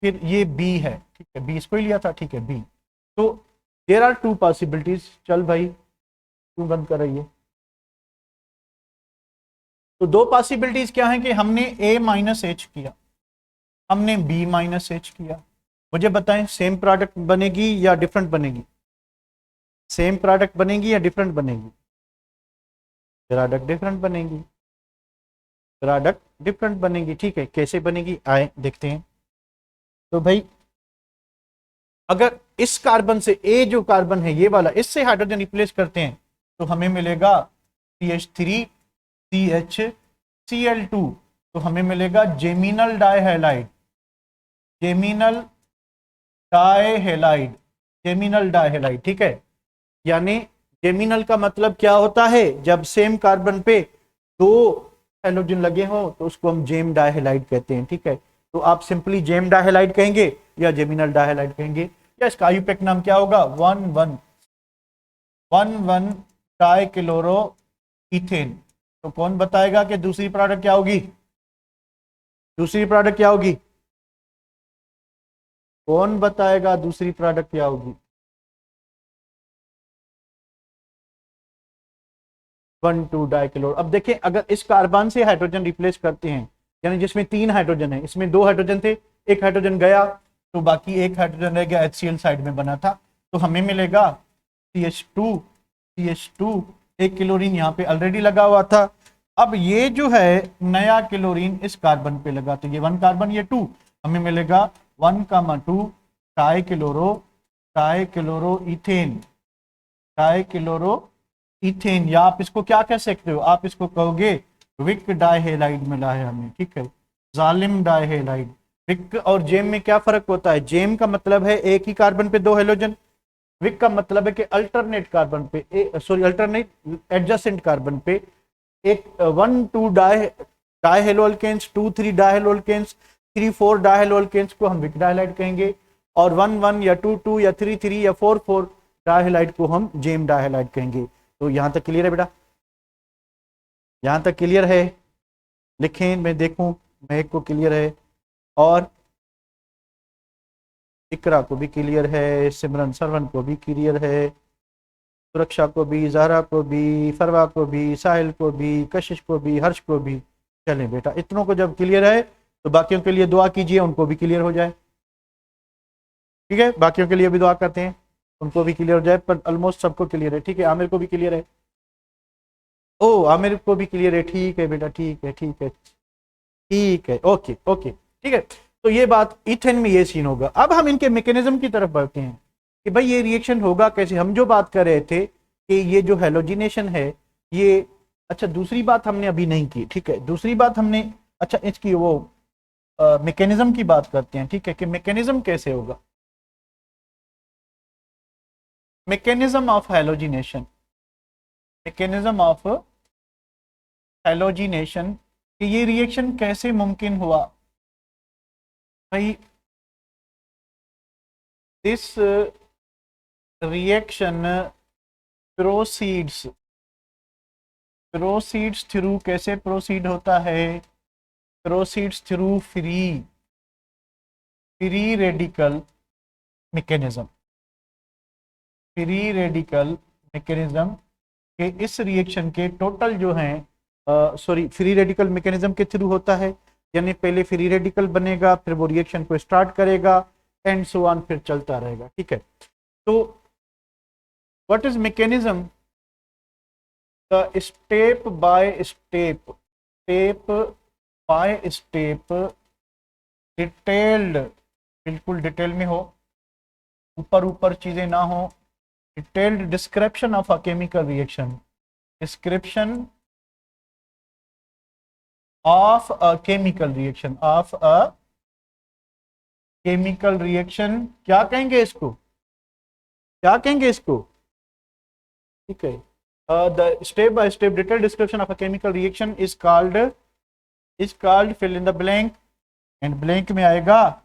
फिर ये बी है, ठीक है, बी इसको ही लिया था, ठीक है बी। तो देयर आर टू पॉसिबिलिटीज। चल भाई क्यों बंद कर रही है। तो दो पॉसिबिलिटीज क्या है कि हमने ए माइनस एच किया, हमने बी माइनस एच किया। मुझे बताएं सेम प्रोडक्ट बनेगी या डिफरेंट बनेगी, सेम प्रोडक्ट बनेगी या डिफरेंट बनेगी, प्रोडक्ट डिफरेंट बनेगी, प्रोडक्ट डिफरेंट बनेगी, ठीक है। कैसे बनेगी आए देखते हैं। तो भाई अगर इस कार्बन से, ए जो कार्बन है ये वाला, इससे हाइड्रोजन रिप्लेस करते हैं तो हमें मिलेगा CH3 CHCl2, तो हमें मिलेगा जेमिनल डाइहैलाइड, जेमिनल डाइहैलाइड, जेमिनल डाइहैलाइड, ठीक है। यानी जेमिनल का मतलब क्या होता है, जब सेम कार्बन पे दो हैलोजन लगे हो तो उसको हम जेम डाइहैलाइड कहते हैं, ठीक है। तो आप सिंपली जेम डाइहैलाइड कहेंगे या जेमिनल डाइहैलाइड कहेंगे, या इसका आयुपेक नाम क्या होगा, 1,1 डाइक्लोरो इथेन। तो कौन बताएगा कि दूसरी प्रोडक्ट क्या होगी, दूसरी प्रोडक्ट क्या होगी, कौन बताएगा दूसरी प्रोडक्ट क्या होगी। 1,2 डाइक्लोर। अब देखें अगर इस कार्बन से हाइड्रोजन रिप्लेस करते हैं, यानी जिसमें 3 हाइड्रोजन है, इसमें 2 हाइड्रोजन थे, एक हाइड्रोजन गया तो बाकी एक हाइड्रोजन रह गया, HCl साइड में बना था, तो हमें मिलेगा CH2, एक क्लोरीन यहाँ पे ऑलरेडी लगा हुआ था। अब ये जो है नया क्लोरीन इस कार्बन पे लगा, तो ये 1 कार्बन ये 2, हमें मिलेगा 1,2 dichloro, dichloro ethane, dichloro ethane. या आप इसको क्या कह सकते हो, आप इसको कहोगे विक डाइहेलाइड मिला है हमें, ठीक है, जालिम डाइहेलाइड। विक और जेम में क्या फर्क होता है, जेम का मतलब है एक ही कार्बन पे दो हेलोजन, विक का मतलब है कि अल्टरनेट कार्बन पे, सॉरी अल्टरनेट एडजेसेंट कार्बन पे एक 1,2 डाइहेलोअल्केन्स, 2,3 डाइहेलोअल्केन्स, 3,4 डाइहेलोअल्केन्स को हम विक डाइहेलाइड कहेंगे, और 1,1 या 2,2 या 3,3 या 4,4 डाइहेलाइड को हम जेम डाइहेलाइड कहेंगे। तो यहां तक क्लियर है बेटा, यहां तक क्लियर है, लिखें मैं देखूं, महक को क्लियर है, और इकरा को भी क्लियर है, सिमरन सरवन को भी क्लियर है, सुरक्षा को भी, जहरा को भी, फरवा को भी, साहिल को भी, कशिश को भी, हर्ष को भी। चलें बेटा इतनों को जब क्लियर है तो बाकियों के लिए दुआ कीजिए, उनको भी क्लियर हो जाए, ठीक है। बाकियों के लिए भी दुआ करते हैं, उनको भी क्लियर हो जाए, पर ऑलमोस्ट सबको क्लियर है, ठीक है। आमिर को भी क्लियर है, ओ आमिर को भी क्लियर है, ठीक है बेटा, ठीक है ठीक है ठीक है, ओके ओके, ठीक है। तो ये बात इथेन में ये सीन होगा। अब हम इनके मैकेनिज्म की तरफ बढ़ते हैं कि भाई ये रिएक्शन होगा कैसे। हम जो बात कर रहे थे कि ये जो हेलोजिनेशन है ये, अच्छा दूसरी बात हमने अभी नहीं की, ठीक है, दूसरी बात हमने, अच्छा इसकी वो मैकेनिज्म की बात करते हैं, ठीक है, कि मैकेनिज्म कैसे होगा, mechanism of halogenation, mechanism of halogenation, कि ये रिएक्शन कैसे मुमकिन हुआ। भाई this reaction proceeds, proceeds through, कैसे प्रोसीड होता है, proceeds through free, free radical mechanism, free radical mechanism के इस रिएक्शन के टोटल जो हैं, सॉरी फ्री रेडिकल मैकेनिज्म के थ्रू होता है, यानी पहले फ्री रेडिकल बनेगा, फिर वो रिएक्शन को स्टार्ट करेगा एंड सो ऑन, फिर चलता रहेगा, ठीक है। तो what is mechanism, the step by step, step by step detailed, बिल्कुल डिटेल में हो, ऊपर ऊपर चीजें ना हो, detailed description of a chemical reaction, description of a chemical reaction, of a chemical reaction क्या कहेंगे इसको, क्या कहेंगे इसको, ठीक है। The step by step detail description of a chemical reaction is called fill in the blank, and blank में आएगा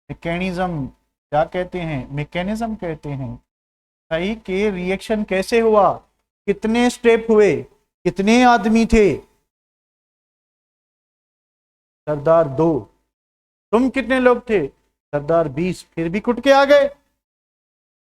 मैकेनिज्म, क्या कहते हैं, मैकेनिज्म कहते हैं। सही कि रिएक्शन कैसे हुआ, कितने स्टेप हुए, कितने आदमी थे, सरदार 2, तुम कितने लोग थे, सरदार 20, फिर भी कुट के आ गए,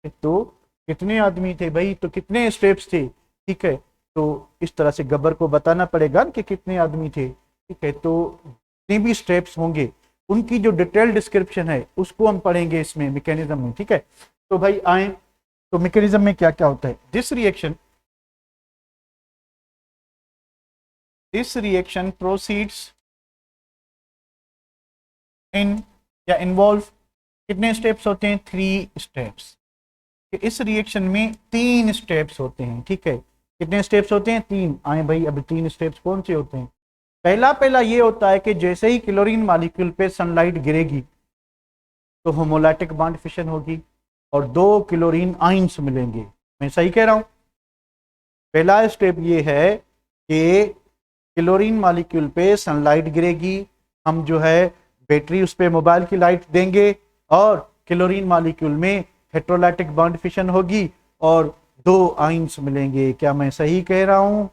तो कितने आदमी थे भाई, तो कितने स्टेप्स थे, ठीक है। तो इस तरह से गब्बर को बताना पड़ेगा कि कितने आदमी थे, ठीक है। तो जितने भी स्टेप्स होंगे उनकी जो डिटेल डिस्क्रिप्शन है उसको हम पढ़ेंगे इसमें मैकेनिज्म में, ठीक है। तो भाई आए, तो मैकेनिज्म में क्या क्या होता है, दिस रिएक्शन प्रोसीड्स इन या इन्वॉल्व, कितने स्टेप्स होते हैं, 3 स्टेप्स। इस रिएक्शन में 3 स्टेप्स होते हैं, ठीक है। कितने स्टेप्स होते हैं, 3। आए भाई, अब 3 स्टेप्स कौन से होते हैं। पहला ये होता है कि जैसे ही क्लोरीन मॉलिक्यूल पे सनलाइट गिरेगी तो होमोलैटिक बॉन्ड फिशन होगी और 2 क्लोरीन आइंस मिलेंगे। मैं सही कह रहा हूं। पहला स्टेप ये है कि क्लोरीन मॉलिक्यूल पे सनलाइट गिरेगी, हम जो है बैटरी उस पे मोबाइल की लाइट देंगे और क्लोरीन मॉलिक्यूल में हेट्रोलाइटिक बॉन्ड फिशन होगी और 2 आइंस मिलेंगे। क्या मैं सही कह रहा हूं,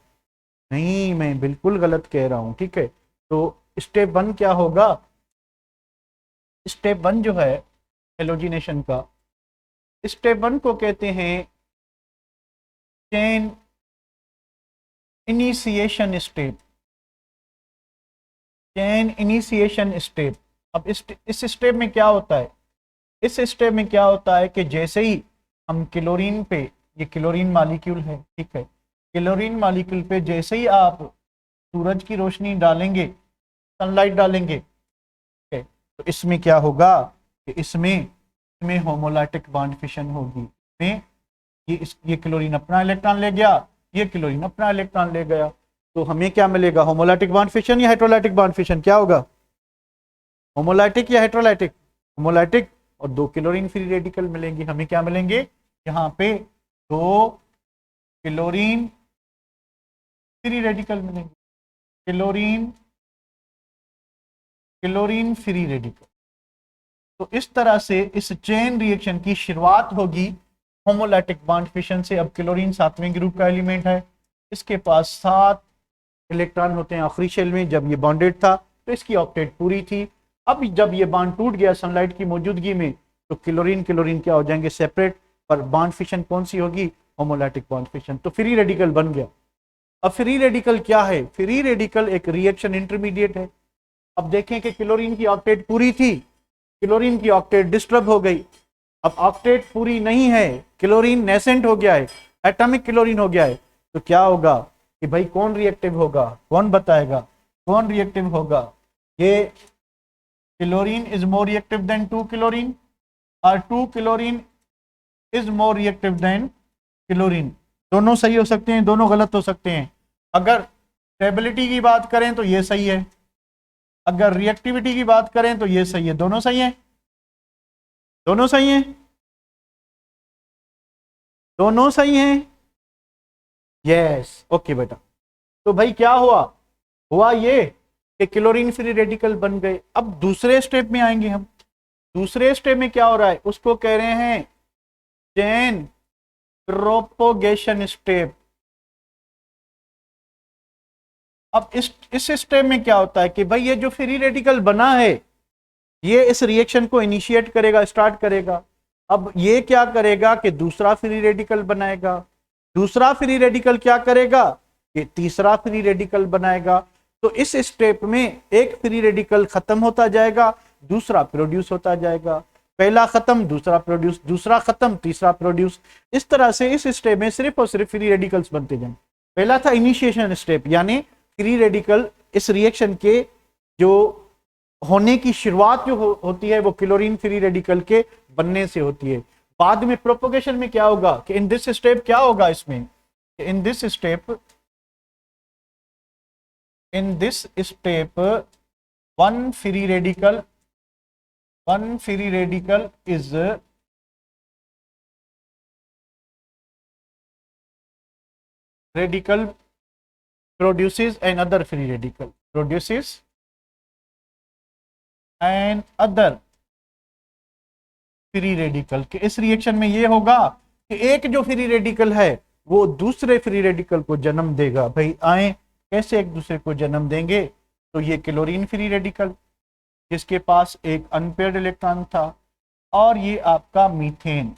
नहीं मैं बिल्कुल गलत कह रहा हूं, ठीक है। तो स्टेप 1 क्या होगा, स्टेप 1 जो है हेलोजिनेशन का, स्टेप 1 को कहते हैं chain initiation step, chain initiation step. अब इस स्टेप में क्या होता है, इस स्टेप में क्या होता है कि जैसे ही हम क्लोरीन पे, ये क्लोरीन मॉलिक्यूल है, ठीक है, क्लोरीन मॉलिक्यूल पे जैसे ही आप सूरज की रोशनी डालेंगे, सनलाइट डालेंगे, ठीक है, तो इसमें क्या होगा कि इसमें होमोलैटिक बॉन्ड फिशन होगी। इसमें ये क्लोरीन अपना इलेक्ट्रॉन ले गया, ये क्लोरीन अपना इलेक्ट्रॉन ले गया, तो हमें क्या मिलेगा, होमोलैटिक बॉन्ड फिशन या हेट्रोलाइटिक बॉन्ड फिशन, क्या होगा, होमोलैटिक या हेट्रोलाइटिक, होमोलैटिक, और 2 क्लोरीन फ्री रेडिकल मिलेंगे। हमें क्या मिलेंगे, यहाँ पे 2 क्लोरीन फ्री रेडिकल मिलेंगे, क्लोरीन क्लोरीन फ्री रेडिकल। तो इस तरह से इस चेन रिएक्शन की शुरुआत होगी होमोलैटिक बॉन्ड फिशन से। अब क्लोरीन 7वें ग्रुप का एलिमेंट है, इसके पास 7 इलेक्ट्रॉन होते हैं आखिरी शेल में, जब ये बॉन्डेड था तो इसकी ऑक्टेट पूरी थी। अब जब ये बॉन्ड टूट गया सनलाइट की मौजूदगी में तो क्लोरीन क्लोरीन क्या हो जाएंगे, सेपरेट, पर बॉन्ड फिशन कौन सी होगी, होमोलैटिक बॉन्ड फिशन। तो फ्री रेडिकल बन गया। अब फ्री रेडिकल क्या है, फ्री रेडिकल एक रिएक्शन इंटरमीडिएट है। अब देखें कि क्लोरीन की ऑक्टेट पूरी थी, क्लोरीन की ऑक्टेट डिस्टर्ब हो गई। अब ऑक्टेट पूरी नहीं है, क्लोरीन नेसेंट हो गया है, एटॉमिक क्लोरीन हो गया है, तो क्या होगा कि भाई कौन रिएक्टिव होगा, कौन बताएगा कौन रिएक्टिव होगा। ये chlorine is more reactive than 2 chlorine और 2 chlorine is more reactive than chlorine. दोनों सही हो सकते हैं, दोनों गलत हो सकते हैं। अगर स्टेबिलिटी की बात करें तो ये सही है, अगर रिएक्टिविटी की बात करें तो ये सही है, दोनों सही है, दोनों सही है, दोनों सही है, यस ओके बेटा। तो भाई क्या हुआ, हुआ ये कि क्लोरीन फ्री रेडिकल बन गए। अब दूसरे स्टेप में आएंगे हम। दूसरे स्टेप में क्या हो रहा है, उसको कह रहे हैं चेन प्रोपोगेशन स्टेप। अब इस स्टेप में क्या होता है कि भाई ये जो फ्री रेडिकल बना है ये इस रिएक्शन को इनिशिएट करेगा, स्टार्ट करेगा। अब ये क्या करेगा कि दूसरा फ्री रेडिकल बनाएगा, दूसरा फ्री रेडिकल क्या करेगा, ये तीसरा फ्री रेडिकल बनाएगा। तो इस स्टेप में एक फ्री रेडिकल खत्म होता जाएगा, दूसरा प्रोड्यूस होता जाएगा, पहला खत्म दूसरा प्रोड्यूस, दूसरा खत्म तीसरा प्रोड्यूस। इस तरह से इस स्टेप में सिर्फ और सिर्फ फ्री रेडिकल्स बनते जाएंगे। पहला था इनिशिएशन स्टेप, यानी फ्री रेडिकल इस रिएक्शन के जो होने की शुरुआत जो होती है वो क्लोरीन फ्री रेडिकल के बनने से होती है। बाद में प्रोपोगेशन में क्या होगा कि इन दिस स्टेप क्या होगा, इसमें in this step 1 free radical one free radical is radical produces another free radical, produces an other free radical के इस रिएक्शन में ये होगा कि एक जो फ्री रेडिकल है वो दूसरे फ्री रेडिकल को जन्म देगा। भाई आए कैसे एक दूसरे को जन्म देंगे, तो ये क्लोरीन फ्री रेडिकल जिसके पास एक अनपेयर्ड इलेक्ट्रॉन था, और ये आपका मीथेन,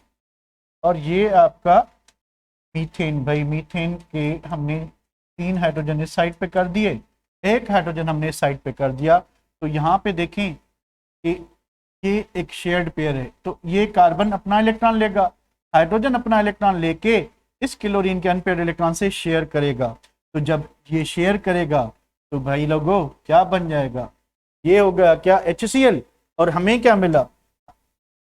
और ये आपका मीथेन। भाई मीथेन के हमने 3 हाइड्रोजन इस साइड पे कर दिए, 1 हाइड्रोजन हमने इस साइड पे कर दिया। तो यहाँ पे देखें कि ये एक शेयर्ड पेयर है, तो ये कार्बन अपना इलेक्ट्रॉन लेगा, हाइड्रोजन अपना इलेक्ट्रॉन लेके इस क्लोरीन के अनपेयर्ड इलेक्ट्रॉन से शेयर करेगा। तो जब ये शेयर करेगा तो भाई लोगों क्या बन जाएगा, ये हो गया क्या HCl, और हमें क्या मिला,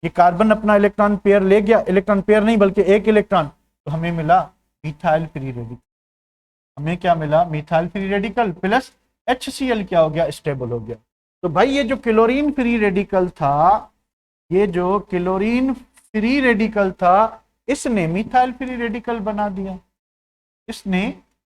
ये कार्बन अपना इलेक्ट्रॉन पेयर ले गया, इलेक्ट्रॉन पेयर नहीं बल्कि एक इलेक्ट्रॉन, तो हमें मिला मिथाइल फ्री रेडिकल। हमें क्या मिला, methyl free radical plus HCl क्या हो गया, स्टेबल हो गया। तो भाई ये जो क्लोरीन फ्री रेडिकल था, ये जो क्लोरीन फ्री रेडिकल था, इसने मिथाइल फ्री रेडिकल बना दिया, इसने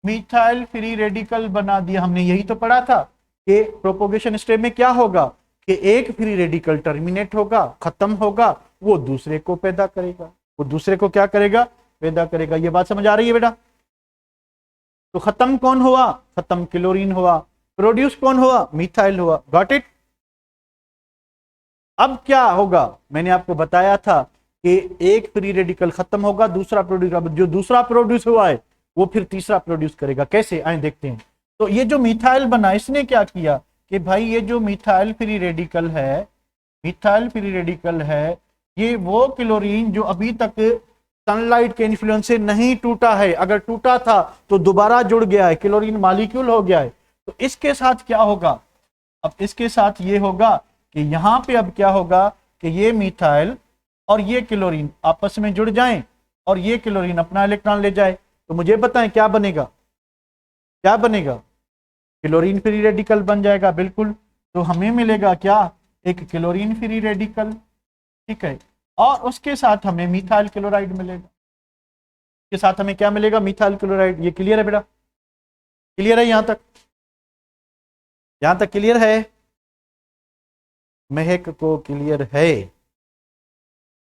मिथाइल फ्री रेडिकल बना दिया। हमने यही तो पढ़ा था कि प्रोपोगेशन स्टेप में क्या होगा कि एक फ्री रेडिकल टर्मिनेट होगा, खत्म होगा, वो दूसरे को पैदा करेगा, वो दूसरे को क्या करेगा, पैदा करेगा। ये बात समझ आ रही है बेटा? तो खत्म कौन हुआ, खत्म क्लोरीन हुआ, प्रोड्यूस कौन हुआ, मिथाइल हुआ। Got it? अब क्या होगा, मैंने आपको बताया था कि एक फ्री रेडिकल खत्म होगा, दूसरा प्रोड्यूस, अब जो दूसरा प्रोड्यूस हुआ है वो फिर तीसरा प्रोड्यूस करेगा। कैसे, आए देखते हैं। तो ये जो मिथाइल बना, इसने क्या किया कि भाई ये जो मिथाइल फ्री रेडिकल है, मिथाइल फ्री रेडिकल है, ये वो क्लोरीन जो अभी तक सनलाइट के इन्फ्लुएंस से नहीं टूटा है, अगर टूटा था तो दोबारा जुड़ गया है, क्लोरीन मॉलिक्यूल हो गया है। तो इसके साथ क्या होगा, अब इसके साथ ये होगा कि यहां पे अब क्या होगा कि ये मिथाइल और ये क्लोरीन आपस में जुड़ जाएं और ये क्लोरीन अपना इलेक्ट्रॉन ले जाए। तो मुझे बताएं क्या बनेगा, क्या बनेगा, क्लोरीन फ्री रेडिकल बन जाएगा। बिल्कुल, तो हमें मिलेगा क्या, एक क्लोरीन फ्री रेडिकल, ठीक है, और उसके साथ हमें मिथाइल क्लोराइड मिलेगा। के साथ हमें क्या मिलेगा, मिथाइल क्लोराइड। ये क्लियर है बेटा? क्लियर है यहां तक? यहां तक क्लियर है? महक को क्लियर है,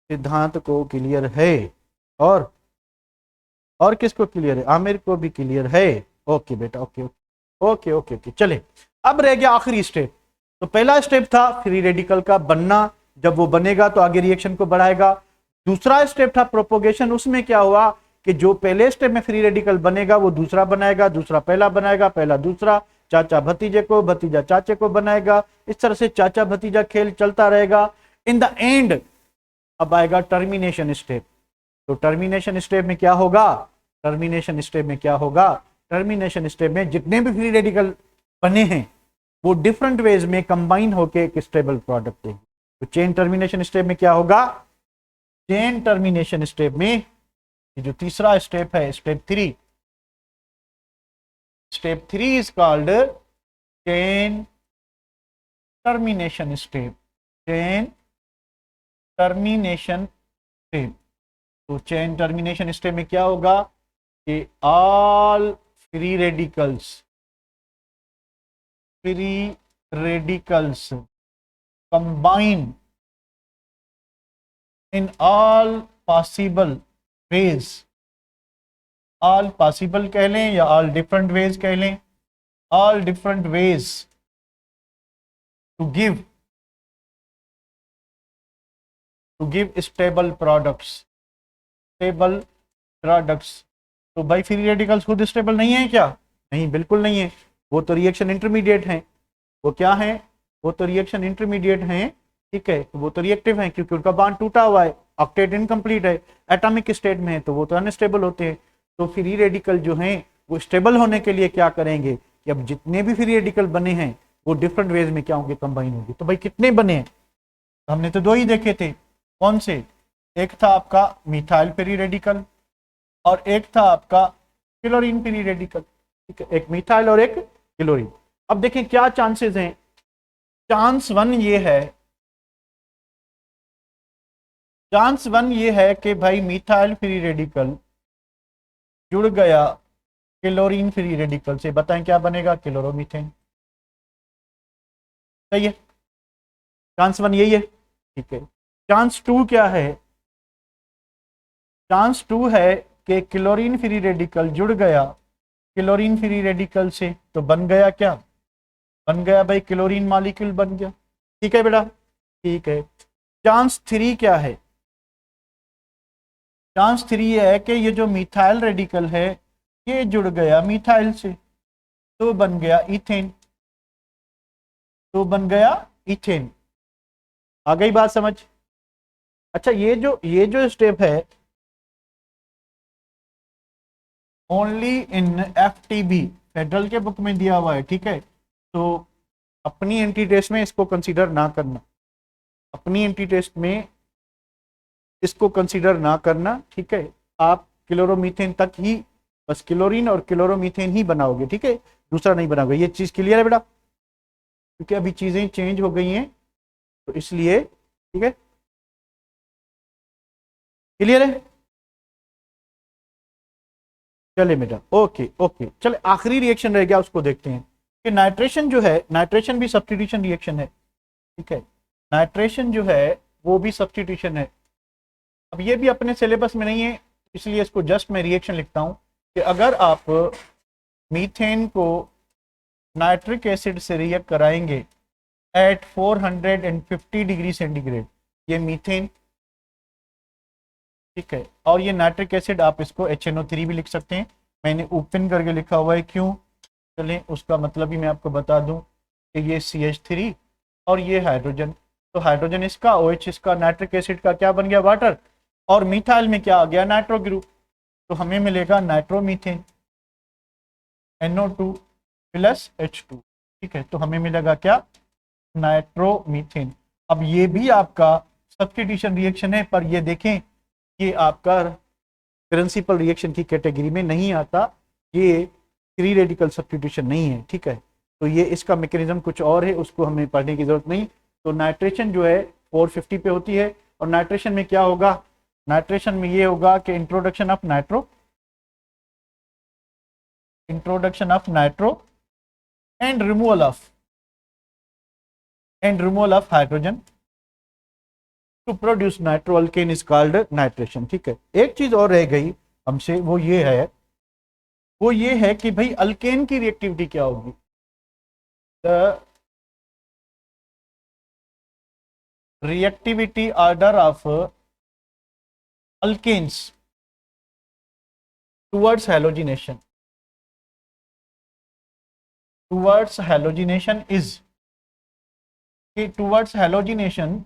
सिद्धांत को क्लियर है, और किसको क्लियर है, आमिर को भी क्लियर है। ओके बेटा, ओके ओके ओके ओके। चले, अब रह गया आखिरी स्टेप। तो पहला स्टेप था फ्री रेडिकल का बनना, जब वो बनेगा तो आगे रिएक्शन को बढ़ाएगा। दूसरा स्टेप था प्रोपोगेशन, उसमें क्या हुआ कि जो पहले स्टेप में फ्री रेडिकल बनेगा वो दूसरा बनाएगा, दूसरा पहला बनाएगा, पहला दूसरा, चाचा भतीजे को, भतीजा चाचे को बनाएगा। इस तरह से चाचा भतीजा खेल चलता रहेगा। इन द एंड अब आएगा टर्मिनेशन स्टेप। तो टर्मिनेशन स्टेप में क्या होगा, टर्मिनेशन स्टेप में क्या होगा, टर्मिनेशन स्टेप में जितने भी फ्री रेडिकल बने हैं वो डिफरेंट वेज में कंबाइन होके एक स्टेबल प्रोडक्ट देंगे। तो चेन टर्मिनेशन स्टेप में क्या होगा, चेन टर्मिनेशन स्टेप में जो तीसरा स्टेप है, step 3, step 3 is called chain termination step, chain termination step. तो चेन टर्मिनेशन स्टेप में क्या होगा कि all free radicals combine in all possible ways, all possible कह लें या all different ways कह लें, all different ways to give stable products, stable products। तो भाई फ्री रेडिकल्स खुद स्टेबल नहीं है क्या? नहीं, बिल्कुल नहीं है, वो तो रिएक्शन इंटरमीडिएट हैं। वो क्या है, वो तो रिएक्शन इंटरमीडिएट हैं, ठीक है, वो तो रिएक्टिव हैं क्योंकि उनका बॉन्ड टूटा हुआ है, ऑक्टेट इनकम्प्लीट है, एटॉमिक स्टेट में है, तो वो तो अनस्टेबल होते हैं। तो फ्री रेडिकल जो हैं वो स्टेबल होने के लिए क्या करेंगे कि अब जितने भी फ्री रेडिकल बने हैं वो डिफरेंट वेज में क्या होंगे, कंबाइन होंगे। तो भाई कितने बने हैं, हमने तो 2 ही देखे थे। कौन से? एक था आपका मिथाइल फ्री रेडिकल और एक था आपका क्लोरीन फ्री रेडिकल, ठीक है, एक मिथाइल और एक क्लोरीन। अब देखें क्या चांसेस हैं। चांस 1 ये है चांस वन ये है कि भाई मिथाइल फ्री रेडिकल जुड़ गया क्लोरीन फ्री रेडिकल से, बताएं क्या बनेगा, क्लोरोमीथेन। सही है, चांस वन यही है, ठीक है। चांस टू क्या है, चांस टू है कि क्लोरीन फ्री रेडिकल जुड़ गया क्लोरीन फ्री रेडिकल से, तो बन गया क्या, बन गया भाई क्लोरीन मॉलिक्यूल बन गया। ठीक है बेटा, ठीक है। चांस थ्री क्या है, चांस थ्री है कि ये जो मिथाइल रेडिकल है ये जुड़ गया मिथाइल से, तो बन गया इथेन, तो बन गया इथेन। आ गई बात समझ। अच्छा, ये जो स्टेप है ओनली इन एफटीबी, फेडरल के बुक में दिया हुआ है, ठीक है। तो अपनी एंटी टेस्ट में इसको कंसीडर ना करना, अपनी एंटी टेस्ट में इसको कंसीडर ना करना, ठीक है। आप क्लोरोमीथेन तक ही, बस क्लोरीन और क्लोरोमीथेन ही बनाओगे, ठीक है, दूसरा नहीं बनाओगे। ये चीज क्लियर है बेटा, क्योंकि अभी चीजें चेंज हो गई हैं तो इसलिए, ठीक है, क्लियर है। चले बेटा, ओके ओके, चले आखिरी रिएक्शन रह गया, उसको देखते हैं कि नाइट्रेशन जो है, नाइट्रेशन भी सब्स्टिट्यूशन रिएक्शन है, ठीक है। नाइट्रेशन जो है वो भी सब्स्टिट्यूशन है। अब ये भी अपने सिलेबस में नहीं है, इसलिए इसको जस्ट मैं रिएक्शन लिखता हूं कि अगर आप मीथेन को नाइट्रिक एसिड से रिएक्ट कराएंगे एट 450 डिग्री सेंटीग्रेड, ये मीथेन, ठीक है, और ये नाइट्रिक एसिड, आप इसको HNO3 भी लिख सकते हैं, मैंने ओपन करके लिखा हुआ है, क्यों, चलें उसका मतलब भी मैं आपको बता दूं कि ये CH3 और ये हाइड्रोजन, तो हाइड्रोजन इसका, OH इसका, नाइट्रिक एसिड का क्या बन गया, वाटर, और मिथाइल में क्या आ गया, नाइट्रो ग्रुप, तो हमें मिलेगा नाइट्रोमीथेन, NO2 प्लस H2, ठीक है, तो हमें मिलेगा क्या, नाइट्रोमीथेन। अब ये भी आपका सब्स्टिट्यूशन रिएक्शन है, पर ये देखें ये आपका प्रिंसिपल रिएक्शन की कैटेगरी में नहीं आता, ये फ्री रेडिकल सब्स्टिट्यूशन नहीं है, ठीक है। तो ये इसका मैकेनिज्म कुछ और है, उसको हमें पढ़ने की जरूरत नहीं। तो नाइट्रेशन जो है 450 पे होती है, और नाइट्रेशन में क्या होगा, नाइट्रेशन में ये होगा कि introduction of nitro and removal of hydrogen to produce nitroalkane is called nitration, ठीक है। एक चीज और रह गई हमसे, वो ये है कि भाई अल्केन की रिएक्टिविटी क्या होगी, the reactivity order of alkanes towards halogenation is कि टुवर्ड्स हैलोजिनेशन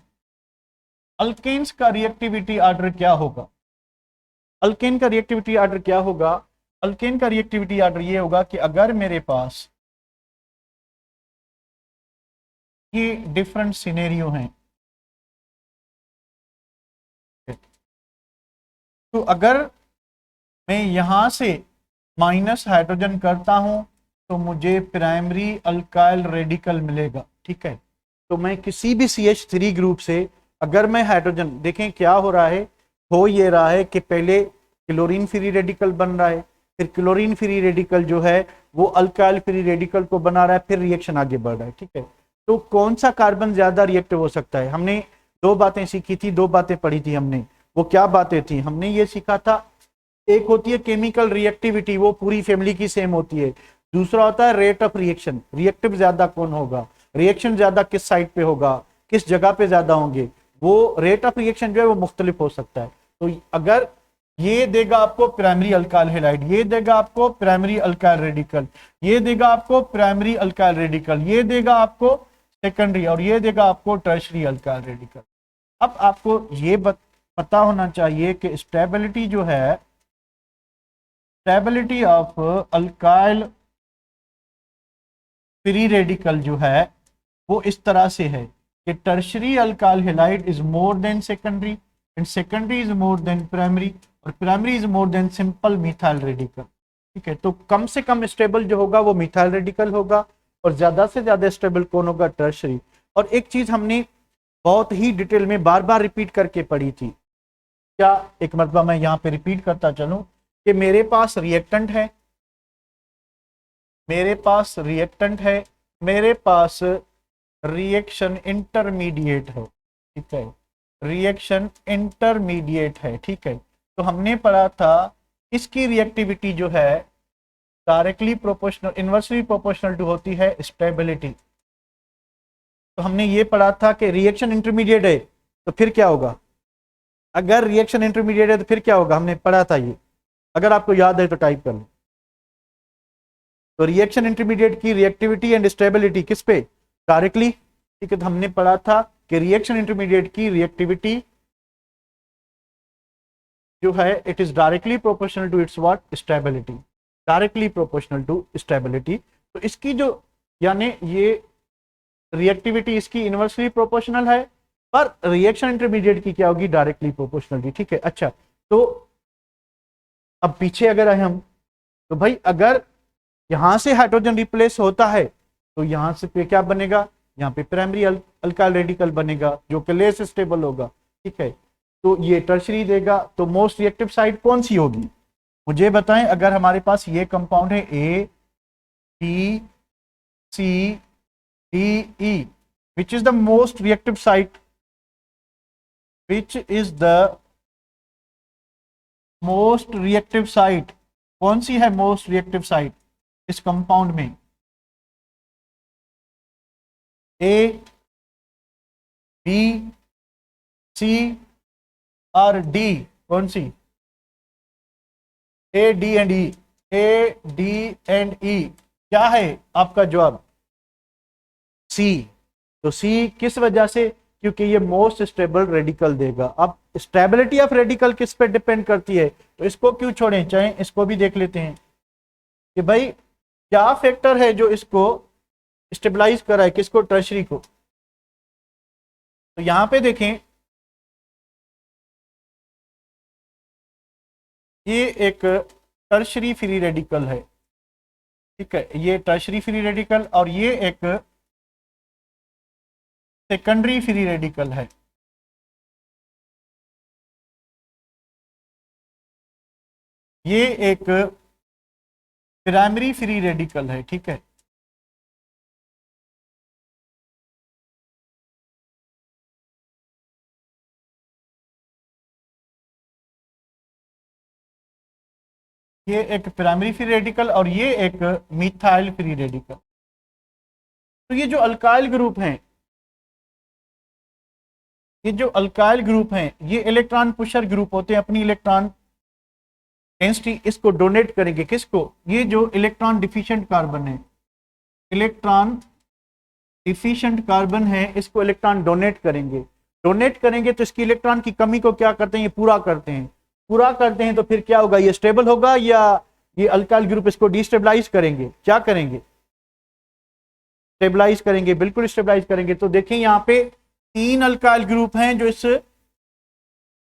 अल्केन्स का रिएक्टिविटी ऑर्डर क्या होगा, अल्केन का रिएक्टिविटी ऑर्डर क्या होगा, अल्केन का रिएक्टिविटी ऑर्डर ये होगा कि अगर मेरे पास ये डिफरेंट सिनेरियो हैं, तो अगर मैं यहां से माइनस हाइड्रोजन करता हूं तो मुझे प्राइमरी अल्काइल रेडिकल मिलेगा, ठीक है। तो मैं किसी भी CH3 ग्रुप से अगर मैं हाइड्रोजन, देखें क्या हो रहा है, हो ये रहा है कि पहले क्लोरीन फ्री रेडिकल बन रहा है, फिर क्लोरीन फ्री रेडिकल जो है वो अल्काइल फ्री रेडिकल को बना रहा है, फिर रिएक्शन आगे बढ़ रहा है, ठीक है। तो कौन सा कार्बन ज्यादा रिएक्टिव हो सकता है, हमने दो बातें सीखी थी, दो बातें पढ़ी थी हमने, वो क्या बातें थी, हमने ये सीखा था, एक होती है केमिकल रिएक्टिविटी, वो पूरी फैमिली की सेम होती है, दूसरा होता है रेट ऑफ रिएक्शन, रिएक्टिव ज्यादा कौन होगा, रिएक्शन ज्यादा किस साइड पे होगा, किस जगह पे ज्यादा होंगे, वो रेट ऑफ रिएक्शन जो है वो मुख्तलिफ हो सकता है। तो अगर ये देगा आपको प्राइमरी अल्काइल हैलाइड, ये देगा आपको प्राइमरी अल्काइल रेडिकल, ये देगा आपको प्राइमरी अल्काइल रेडिकल, ये देगा आपको सेकेंडरी, और ये देगा आपको टर्शरी अल्काइल रेडिकल। अब आपको ये पता होना चाहिए कि स्टेबिलिटी जो है, stability of alkyl free radical जो है वो इस तरह से है कि tertiary alkyl halide is more than secondary, and secondary is more than primary, और primary is more than simple methyl radical, ठीक है। तो कम से कम स्टेबल जो होगा वो मिथाइल रेडिकल होगा, और ज्यादा से ज्यादा स्टेबल कौन होगा, टर्शरी। और एक चीज हमने बहुत ही डिटेल में बार बार रिपीट करके पढ़ी थी क्या, एक मरतबा मैं यहाँ पे रिपीट करता चलूं कि मेरे पास रिएक्टेंट है, मेरे पास रिएक्टेंट है, मेरे पास रिएक्शन इंटरमीडिएट है, ठीक है, रिएक्शन इंटरमीडिएट है, ठीक है। तो हमने पढ़ा था इसकी रिएक्टिविटी जो है directly proportional, inversely proportional to होती है स्टेबिलिटी। तो हमने ये पढ़ा था कि रिएक्शन इंटरमीडिएट है तो फिर क्या होगा, अगर रिएक्शन इंटरमीडिएट है तो फिर क्या होगा, हमने पढ़ा था ये, अगर आपको याद है तो टाइप कर लो। तो रिएक्शन इंटरमीडिएट की रिएक्टिविटी एंड स्टेबिलिटी किस पे, डायरेक्टली, ठीक है। तो हमने पढ़ा था कि रिएक्शन इंटरमीडिएट की रिएक्टिविटी जो है it is directly proportional to its what, stability, directly proportional to stability. तो इसकी जो, यानी ये रिएक्टिविटी इसकी इनवर्सली प्रोपोर्शनल है, पर रिएक्शन इंटरमीडिएट की क्या होगी, डायरेक्टली प्रोपोर्शनल, ठीक है। अच्छा, तो अब पीछे अगर आए हम, तो भाई अगर यहां से हाइड्रोजन रिप्लेस होता है तो यहां से पे क्या बनेगा, यहाँ पे प्राइमरी अल्काइल रेडिकल बनेगा जो कि लेस स्टेबल होगा, ठीक है। तो ये टर्शरी देगा। तो मोस्ट रिएक्टिव साइट कौन सी होगी, मुझे बताएं। अगर हमारे पास ये कंपाउंड है A B C D E, which is the most reactive site, which is the most reactive site, कौन सी है मोस्ट रिएक्टिव साइट इस कंपाउंड में, ए बी सी और डी, कौन सी, A D and E, A D and E, क्या है आपका जवाब, सी। तो सी किस वजह से, क्योंकि ये मोस्ट स्टेबल रेडिकल देगा। अब स्टेबिलिटी ऑफ रेडिकल किस पे डिपेंड करती है, तो इसको क्यों छोड़ें, चाहे इसको भी देख लेते हैं कि भाई क्या फैक्टर है जो इसको स्टेबलाइज कर रहा है, किसको, टर्शरी को। तो यहां पे देखें, ये एक टर्शरी फ्री रेडिकल है, ठीक है, ये टर्शरी फ्री रेडिकल, और ये एक सेकेंडरी फ्री रेडिकल है। ये एक प्राइमरी फ्री रेडिकल है, ठीक है। ये एक प्राइमरी फ्री रेडिकल और ये एक मिथाइल फ्री रेडिकल। तो ये जो अल्काइल ग्रुप हैं, ये जो अल्काइल ग्रुप हैं, ये इलेक्ट्रॉन पुशर ग्रुप होते हैं, अपनी इलेक्ट्रॉन डेंसिटी इसको डोनेट करेंगे, किसको, ये जो इलेक्ट्रॉन डिफिशिएंट कार्बन है, इलेक्ट्रॉन डिफिशिएंट कार्बन है, इसको इलेक्ट्रॉन डोनेट करेंगे। डोनेट करेंगे तो इसकी इलेक्ट्रॉन की कमी को क्या करते हैं, ये पूरा करते हैं, पूरा करते हैं तो फिर क्या होगा, ये स्टेबल होगा, या ये अल्काइल ग्रुप इसको डिस्टेबलाइज करेंगे, क्या करेंगे, स्टेबलाइज करेंगे, बिल्कुल स्टेबलाइज करेंगे। तो देखें यहाँ पे 3 अल्काइल ग्रुप हैं जो इस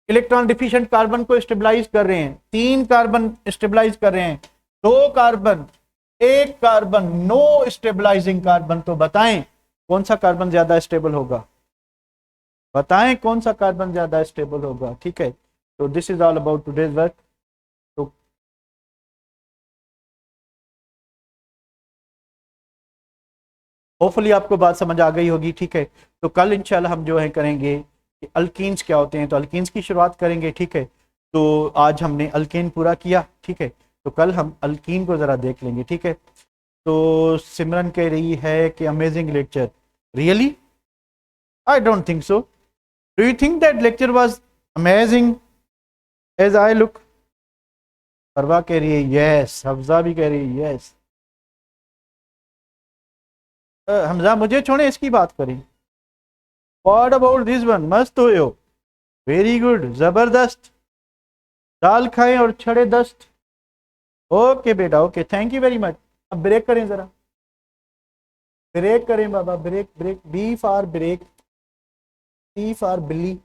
इलेक्ट्रॉन डिफिशिएंट कार्बन को स्टेबलाइज कर रहे हैं, 3 कार्बन स्टेबलाइज कर रहे हैं, 2 carbon, 1 carbon, no stabilising carbon. तो बताएं कौन सा कार्बन ज्यादा स्टेबल होगा, बताएं कौन सा कार्बन ज्यादा स्टेबल होगा, ठीक है। तो this is all about today's work. तो होपफुली आपको बात समझ आ गई होगी, ठीक है। तो कल इंशाल्लाह हम जो है करेंगे कि अल्कीन्स क्या होते हैं, तो अल्कीन्स की शुरुआत करेंगे, ठीक है। तो आज हमने अल्कीन पूरा किया, ठीक है, तो कल हम अल्कीन को ज़रा देख लेंगे, ठीक है। तो सिमरन कह रही है कि amazing lecture, really I don't think so, do you think that lecture was amazing as I look. Parva कह रही है यस, हफ्जा भी कह रही है यस। हमजा मुझे छोड़े, इसकी बात करें। व्हाट अबाउट दिस वन, मस्त हो, वेरी गुड, जबरदस्त, दाल खाएं और छड़े दस्त। ओके बेटा, okay, thank you very much. अब ब्रेक करें जरा, ब्रेक करें बाबा, break break, B for break, C for बिल्ली,